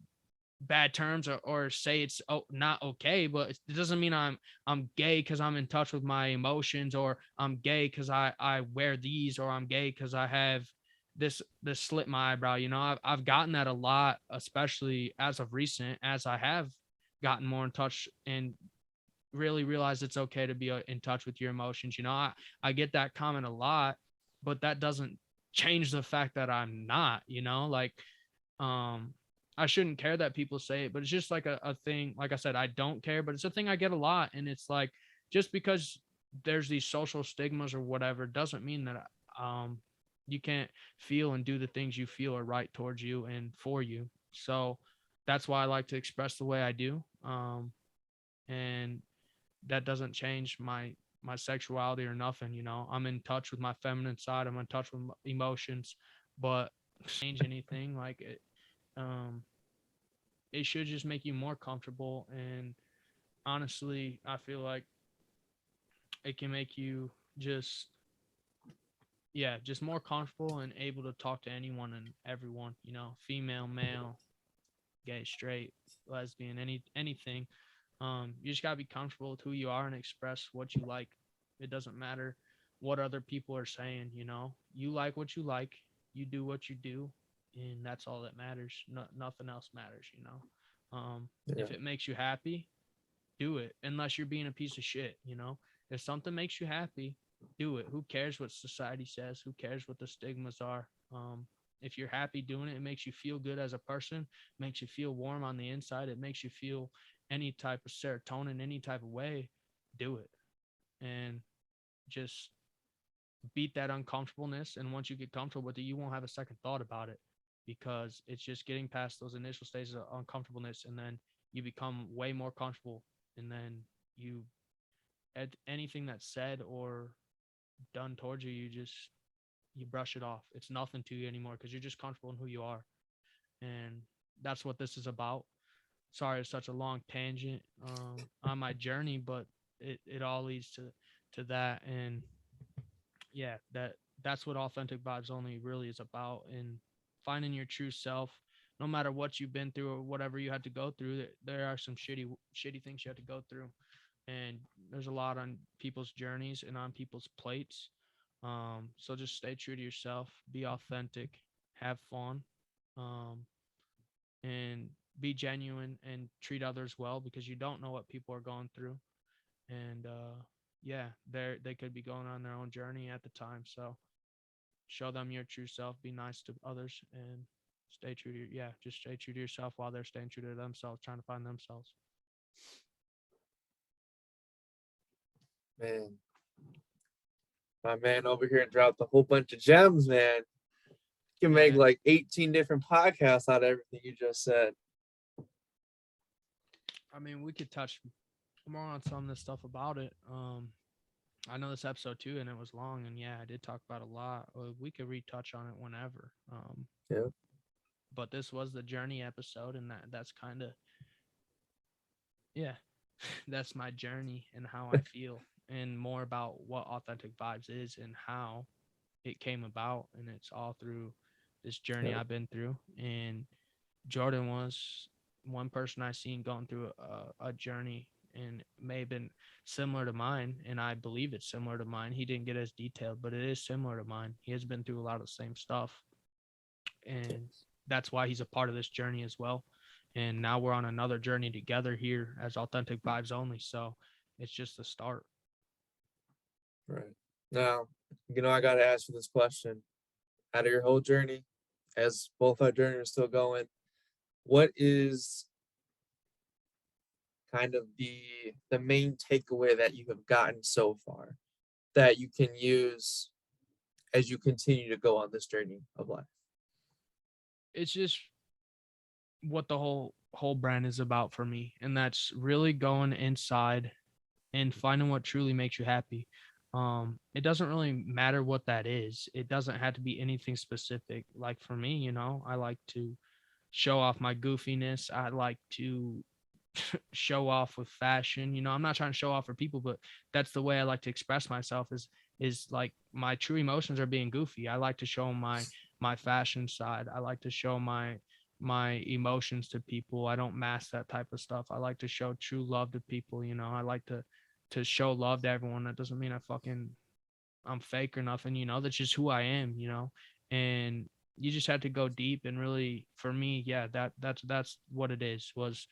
Speaker 2: bad terms or say it's not okay, but it doesn't mean I'm gay because I'm in touch with my emotions, or I'm gay because I wear these, or I'm gay because I have this slit my eyebrow. You know, I've gotten that a lot, especially as of recent, as I have gotten more in touch and really realize it's okay to be in touch with your emotions. You know, I get that comment a lot, but that doesn't change the fact that I'm not, you know, like, I shouldn't care that people say it, but it's just like a thing. Like I said, I don't care, but it's a thing I get a lot. And it's like, just because there's these social stigmas or whatever, doesn't mean that, you can't feel and do the things you feel are right towards you and for you. So that's why I like to express the way I do. And that doesn't change my sexuality or nothing. You know, I'm in touch with my feminine side. I'm in touch with emotions, but change anything like it. Um, it should just make you more comfortable. And honestly, I feel like it can make you just, yeah, just more comfortable and able to talk to anyone and everyone, you know, female, male, gay, straight, lesbian, anything. You just gotta be comfortable with who you are and express what you like. It doesn't matter what other people are saying, you know. You like what you like, you do what you do, and that's all that matters. Nothing else matters, you know.
Speaker 3: Yeah.
Speaker 2: If it makes you happy, do it. Unless you're being a piece of shit, you know. If something makes you happy, do it. Who cares what society says? Who cares what the stigmas are? If you're happy doing it, it makes you feel good as a person, makes you feel warm on the inside, it makes you feel any type of serotonin, any type of way, do it. And just beat that uncomfortableness. And once you get comfortable with it, you won't have a second thought about it, because it's just getting past those initial stages of uncomfortableness. And then you become way more comfortable. And then you, at anything that's said or done towards you, you brush it off. It's nothing to you anymore, because you're just comfortable in who you are. And that's what this is about. Sorry, it's such a long tangent on my journey, but it all leads to that. And yeah, that's what Authentic Vibes Only really is about, and finding your true self. No matter what you've been through or whatever you had to go through, there are some shitty things you had to go through, and there's a lot on people's journeys and on people's plates. So just stay true to yourself, be authentic, have fun, um, and be genuine and treat others well, because you don't know what people are going through. And yeah, they could be going on their own journey at the time. So show them your true self, be nice to others, and stay true to just stay true to yourself while they're staying true to themselves, trying to find themselves.
Speaker 3: Man, my man over here dropped a whole bunch of gems, man. You can make
Speaker 2: Yeah.
Speaker 3: like 18 different podcasts out of everything you just said.
Speaker 2: I mean, we could touch more on some of the stuff about it. I know this episode too, and it was long, and yeah, I did talk about a lot. We could retouch on it whenever.
Speaker 3: Yeah.
Speaker 2: But this was the journey episode, and that's kind of, yeah, that's my journey and how I feel, and more about what Authentic Vibes is and how it came about. And it's all through this journey
Speaker 3: Yeah.
Speaker 2: I've been through. And Jordan was one person I seen going through a journey, and it may have been similar to mine. And I believe it's similar to mine. He didn't get as detailed, but it is similar to mine. He has been through a lot of the same stuff. And that's why he's a part of this journey as well. And now we're on another journey together here as Authentic Vibes Only. So it's just the start.
Speaker 3: Right. Now, I got to ask you this question. Out of your whole journey, as both our journeys are still going, what is kind of the main takeaway that you have gotten so far that you can use as you continue to go on this journey of life?
Speaker 2: It's just what the whole brand is about for me, and that's really going inside and finding what truly makes you happy. It doesn't really matter what that is. It doesn't have to be anything specific. Like for me, you know, I like to show off my goofiness. I like to show off with fashion. You know, I'm not trying to show off for people, but that's the way I like to express myself, is like my true emotions are being goofy. I like to show my fashion side. I like to show my emotions to people. I don't mask that type of stuff. I like to show true love to people. You know, I like to show love to everyone. That doesn't mean I'm fake or nothing. You know, that's just who I am. You know, and you just have to go deep and really, for me, yeah, that's what it is. Was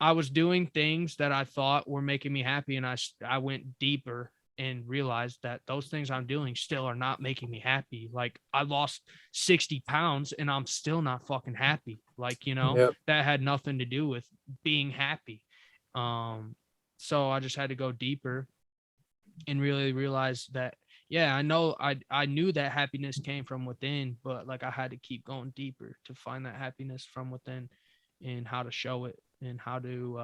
Speaker 2: I was doing things that I thought were making me happy, and I went deeper and realized that those things I'm doing still are not making me happy. Like I lost 60 pounds and I'm still not fucking happy. Like,
Speaker 3: Yep.
Speaker 2: that had nothing to do with being happy. So I just had to go deeper and really realize that, yeah, I knew that happiness came from within, but like I had to keep going deeper to find that happiness from within and how to show it and how to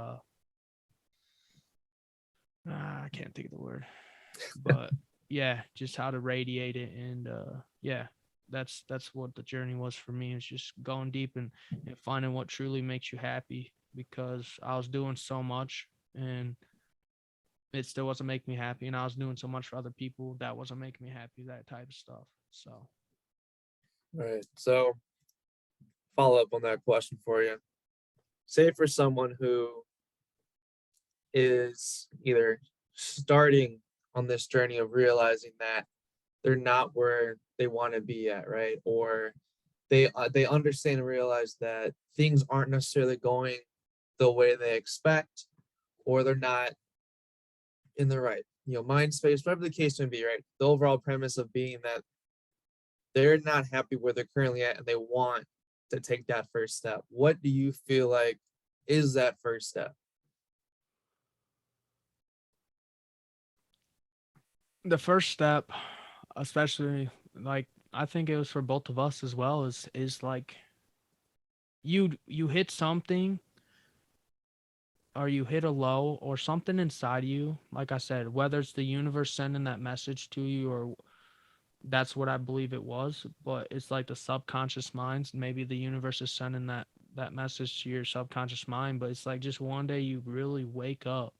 Speaker 2: I can't think of the word, but yeah, just how to radiate it. And yeah, that's what the journey was for me, is just going deep and finding what truly makes you happy, because I was doing so much and it still wasn't making me happy, and I was doing so much for other people that wasn't making me happy, that type of stuff. So
Speaker 3: Right. So follow up on that question for you. Say for someone who is either starting on this journey of realizing that they're not where they want to be at, right? Or they understand and realize that things aren't necessarily going the way they expect, or they're not in the right, mind space, whatever the case may be, right? The overall premise of being that they're not happy where they're currently at and they want to take that first step. What do you feel like is that first step?
Speaker 2: the first step, especially like I think it was for both of us as well, is like you hit something, or you hit a low or something inside you. Like I said, whether it's the universe sending that message to you, or that's what I believe it was, but it's like the subconscious minds. Maybe the universe is sending that message to your subconscious mind, but it's like just one day you really wake up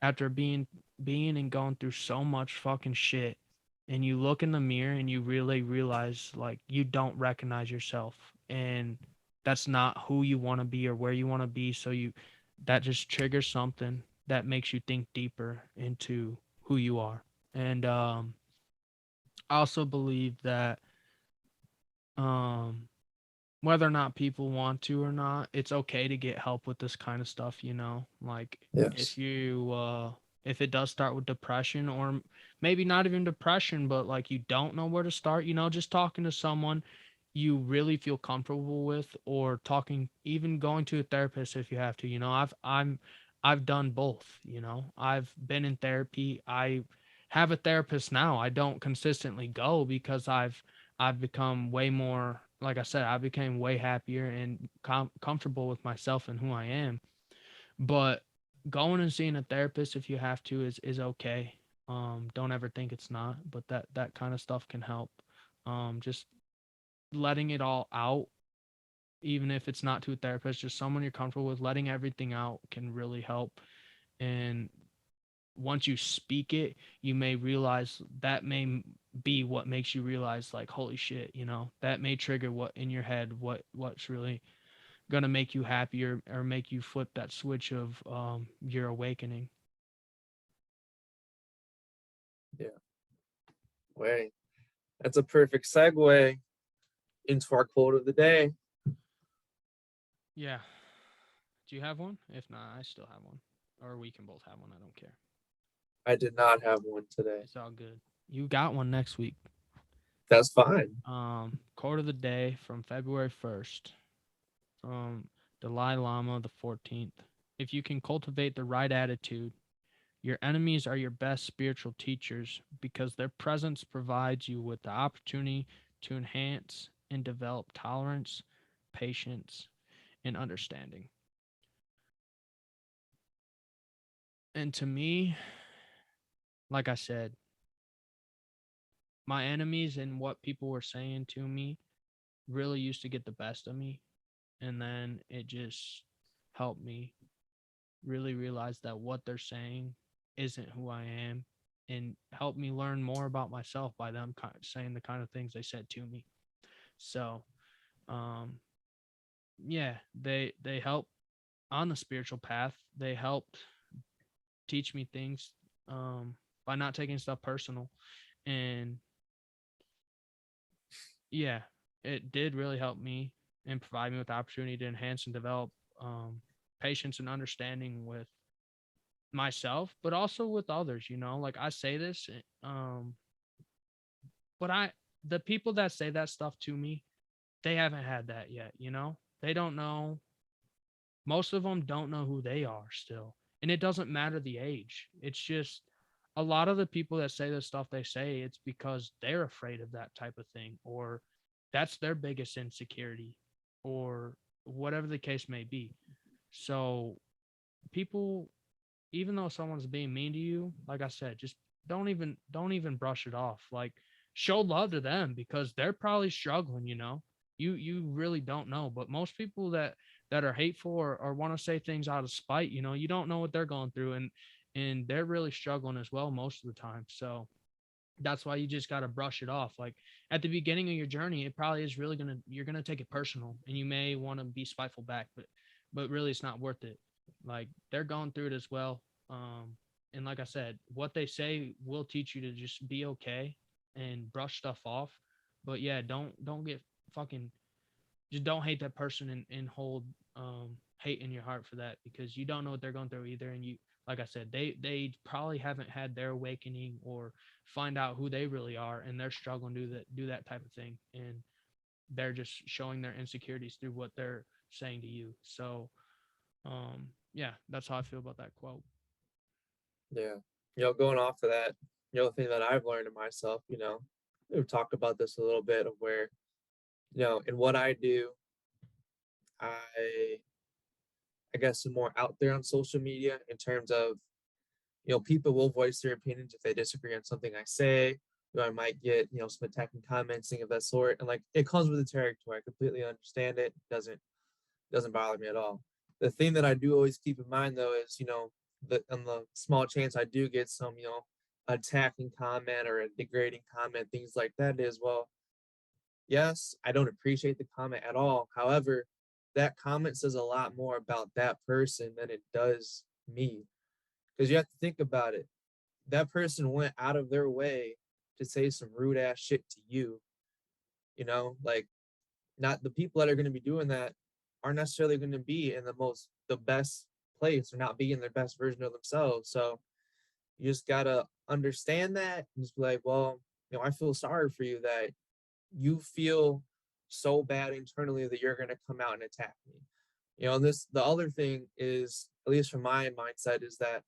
Speaker 2: after being and going through so much fucking shit, and you look in the mirror and you really realize like you don't recognize yourself, and that's not who you want to be or where you want to be. So that just triggers something that makes you think deeper into who you are. And I also believe that um whether or not people want to or not, it's okay to get help with this kind of stuff, like
Speaker 3: Yes.
Speaker 2: if it does start with depression, or maybe not even depression, but like you don't know where to start, just talking to someone you really feel comfortable with, or talking, even going to a therapist if you have to. I've done both. I've been in therapy. I have a therapist now. I don't consistently go because I've become way more, like I said, I became way happier and comfortable with myself and who I am. But going and seeing a therapist if you have to is okay. Don't ever think it's not, but that kind of stuff can help. Just letting it all out, even if it's not to a therapist, just someone you're comfortable with, letting everything out can really help. And once you speak it, you may realize that may be what makes you realize, like, holy shit, that may trigger what in your head, what's really gonna make you happier, or make you flip that switch of your awakening.
Speaker 3: Yeah. Wait, that's a perfect segue into our quote of the day.
Speaker 2: Yeah. Do you have one? If not, I still have one. Or we can both have one. I don't care.
Speaker 3: I did not have one today.
Speaker 2: It's all good. You got one next week.
Speaker 3: That's fine.
Speaker 2: Quote of the day from February 1st, from Dalai Lama the 14th. If you can cultivate the right attitude, your enemies are your best spiritual teachers, because their presence provides you with the opportunity to enhance and develop tolerance, patience, and understanding. And to me, like I said, my enemies and what people were saying to me really used to get the best of me. And then it just helped me really realize that what they're saying isn't who I am, and helped me learn more about myself by them saying the kind of things they said to me. So, um, yeah, they help on the spiritual path. They helped teach me things by not taking stuff personal. And yeah, it did really help me and provide me with the opportunity to enhance and develop patience and understanding with myself, but also with others, you know, like I say this, but the people that say that stuff to me, they haven't had that yet, you know, they don't know. Most of them don't know who they are still. And it doesn't matter the age. It's just a lot of the people that say the stuff they say, it's because they're afraid of that type of thing, or that's their biggest insecurity, or whatever the case may be. So people, even though someone's being mean to you, like I said, just don't even brush it off. Like, show love to them because they're probably struggling, you know. You really don't know. But most people that are hateful or want to say things out of spite, you know, you don't know what they're going through, and they're really struggling as well most of the time. So that's why you just got to brush it off. Like, at the beginning of your journey, it probably is really you're gonna take it personal, and you may want to be spiteful back, but really it's not worth it. Like, they're going through it as well. And like I said, what they say will teach you to just be okay and brush stuff off. But yeah, don't get fucking, just don't hate that person, and hold hate in your heart for that, because you don't know what they're going through either. And you, like I said, they probably haven't had their awakening or find out who they really are, and they're struggling to do that type of thing, and they're just showing their insecurities through what they're saying to you. So yeah, that's how I feel about that quote.
Speaker 3: Yeah. Going off of that, the thing that I've learned in myself, we've talked about this a little bit of where, in what I do, I I guess am more out there on social media in terms of, people will voice their opinions if they disagree on something I say. I might get, some attacking comments, things of that sort. And like, it comes with the territory. I completely understand it. Doesn't bother me at all. The thing that I do always keep in mind though is, on the small chance I do get some, attacking comment or a degrading comment, things like that is, well, yes, I don't appreciate the comment at all. However, that comment says a lot more about that person than it does me. Because you have to think about it. That person went out of their way to say some rude ass shit to you, like, not the people that are going to be doing that aren't necessarily going to be in the best place or not be in their best version of themselves. So you just got to understand that and just be like, well, I feel sorry for you that you feel so bad internally that you're going to come out and attack me. And the other thing is, at least from my mindset, is that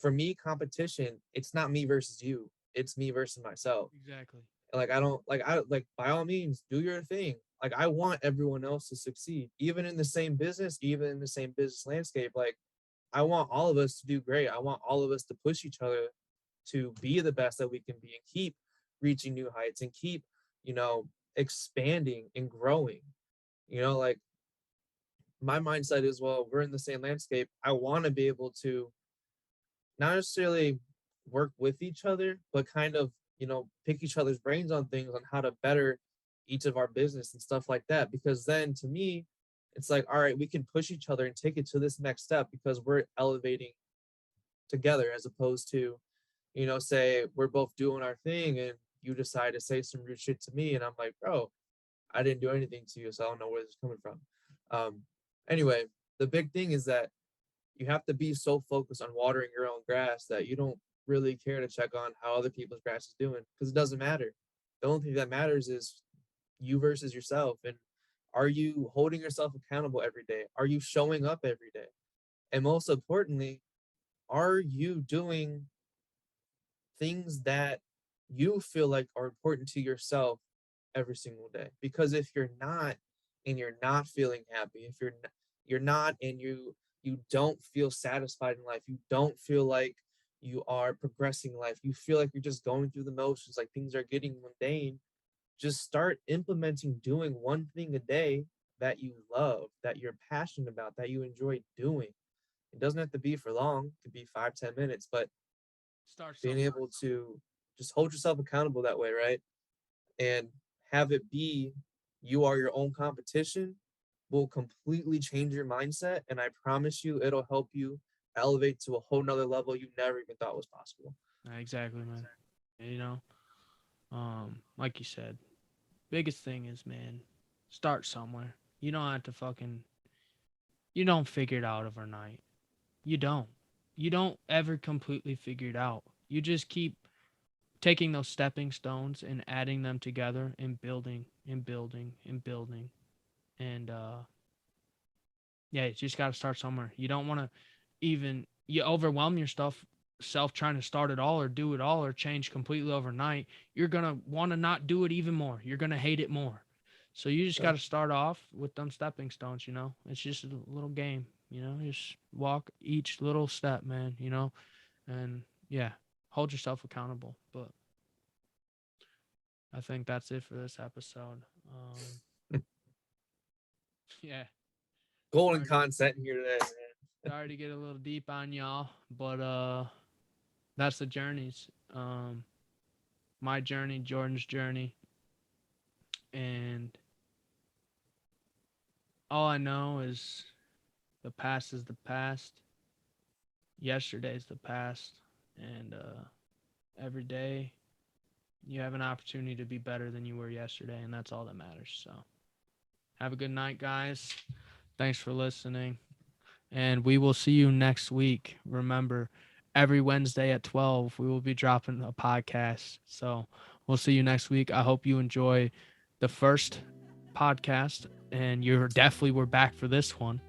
Speaker 3: for me, competition, it's not me versus you, it's me versus myself.
Speaker 2: Exactly.
Speaker 3: Like, I by all means, do your thing. Like, I want everyone else to succeed, even in the same business, even in the same business landscape. Like, I want all of us to do great. I want all of us to push each other to be the best that we can be and keep reaching new heights and keep, expanding and growing. Like, my mindset is, well, we're in the same landscape. I want to be able to not necessarily work with each other, but kind of, pick each other's brains on things, on how to better each of our business and stuff like that. Because then to me, it's like, all right, we can push each other and take it to this next step because we're elevating together, as opposed to, say we're both doing our thing and you decide to say some rude shit to me. And I'm like, bro, I didn't do anything to you, so I don't know where this is coming from. Anyway, the big thing is that you have to be so focused on watering your own grass that you don't really care to check on how other people's grass is doing, because it doesn't matter. The only thing that matters is you versus yourself. And are you holding yourself accountable every day? Are you showing up every day? And most importantly, are you doing things that you feel like are important to yourself every single day? Because if you're not, and you're not feeling happy, if you're not, and you don't feel satisfied in life, you don't feel like you are progressing in life, you feel like you're just going through the motions, like things are getting mundane, just start implementing doing one thing a day that you love, that you're passionate about, that you enjoy doing. It doesn't have to be for long, it could be 5-10 minutes, but
Speaker 2: Start
Speaker 3: being
Speaker 2: somewhere.
Speaker 3: able to just hold yourself accountable that way, right? And have it be you are your own competition will completely change your mindset. And I promise you, it'll help you elevate to a whole nother level you never even thought was possible.
Speaker 2: Exactly, man. You know, like you said, biggest thing is, man, start somewhere. You don't have to fucking you don't figure it out overnight. You don't. You don't ever completely figure it out. You just keep taking those stepping stones and adding them together and building and building and building. And yeah, you just got to start somewhere. You don't want to you overwhelm yourself trying to start it all or do it all or change completely overnight. You're going to want to not do it even more. You're going to hate it more. So you just got to start off with them stepping stones, It's just a little game, Just walk each little step, man, And yeah, hold yourself accountable. But I think that's it for this episode. Yeah.
Speaker 3: Golden content here today, man.
Speaker 2: Sorry to get a little deep on y'all, but that's the journeys. My journey, Jordan's journey. And all I know is the past is the past. Yesterday's the past. And every day you have an opportunity to be better than you were yesterday, and that's all that matters. So have a good night, guys. Thanks for listening. And we will see you next week. Remember, every Wednesday at 12, we will be dropping a podcast. So we'll see you next week. I hope you enjoy the first podcast, and you definitely were back for this one.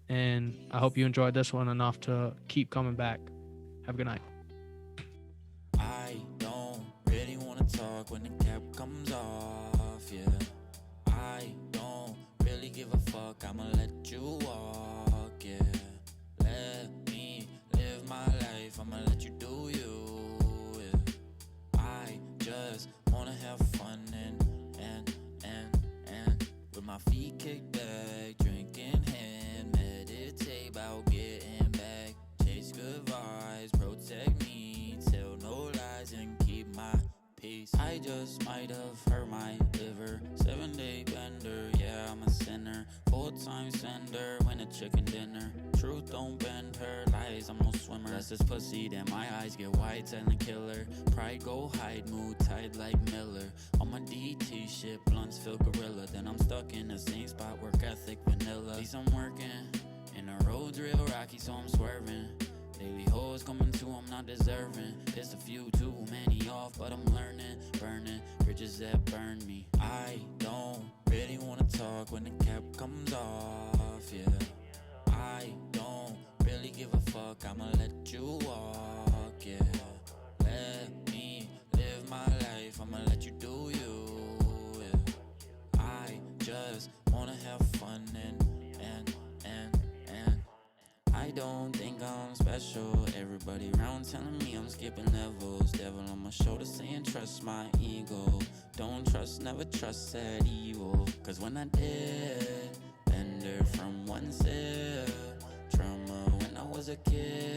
Speaker 2: And I hope you enjoyed this one enough to keep coming back. Have a good night.
Speaker 1: I don't really want to talk when the cap comes off, yeah. I don't really give a fuck, I'ma let you walk, yeah. Let me live my life, I'ma let you do you, yeah. I just wanna have fun and with my feet kicked back, drinking hand, meditate about getting back, chase good vibes, protect me, tell no lies and keep my peace. I just might have hurt my liver, 7-day bender, yeah, I'm a sinner, 4-time sender, win a chicken dinner, truth don't bend her, lies, I'm no swimmer, that's this pussy, then my eyes get wide, telling killer, pride go hide, mood tight like Miller, on my DT shit, blunts feel gorilla, then I'm stuck in the same spot, work ethic vanilla, at least I'm working, and the road's real rocky, so I'm swerving, daily hoes coming too, I'm not deserving. Pissed a few too many off, but I'm learning. Burning bridges that burn me. I don't really wanna talk when the cap comes off, yeah. I don't really give a fuck, I'ma let you walk, yeah. Let me live my life, I'ma let you do you, yeah. I just wanna have fun and I don't think I'm special. Everybody around telling me I'm skipping levels. Devil on my shoulder saying trust my ego. Don't trust, never trust that evil. Cause when I did, bender from one sip. Trauma when I was a kid.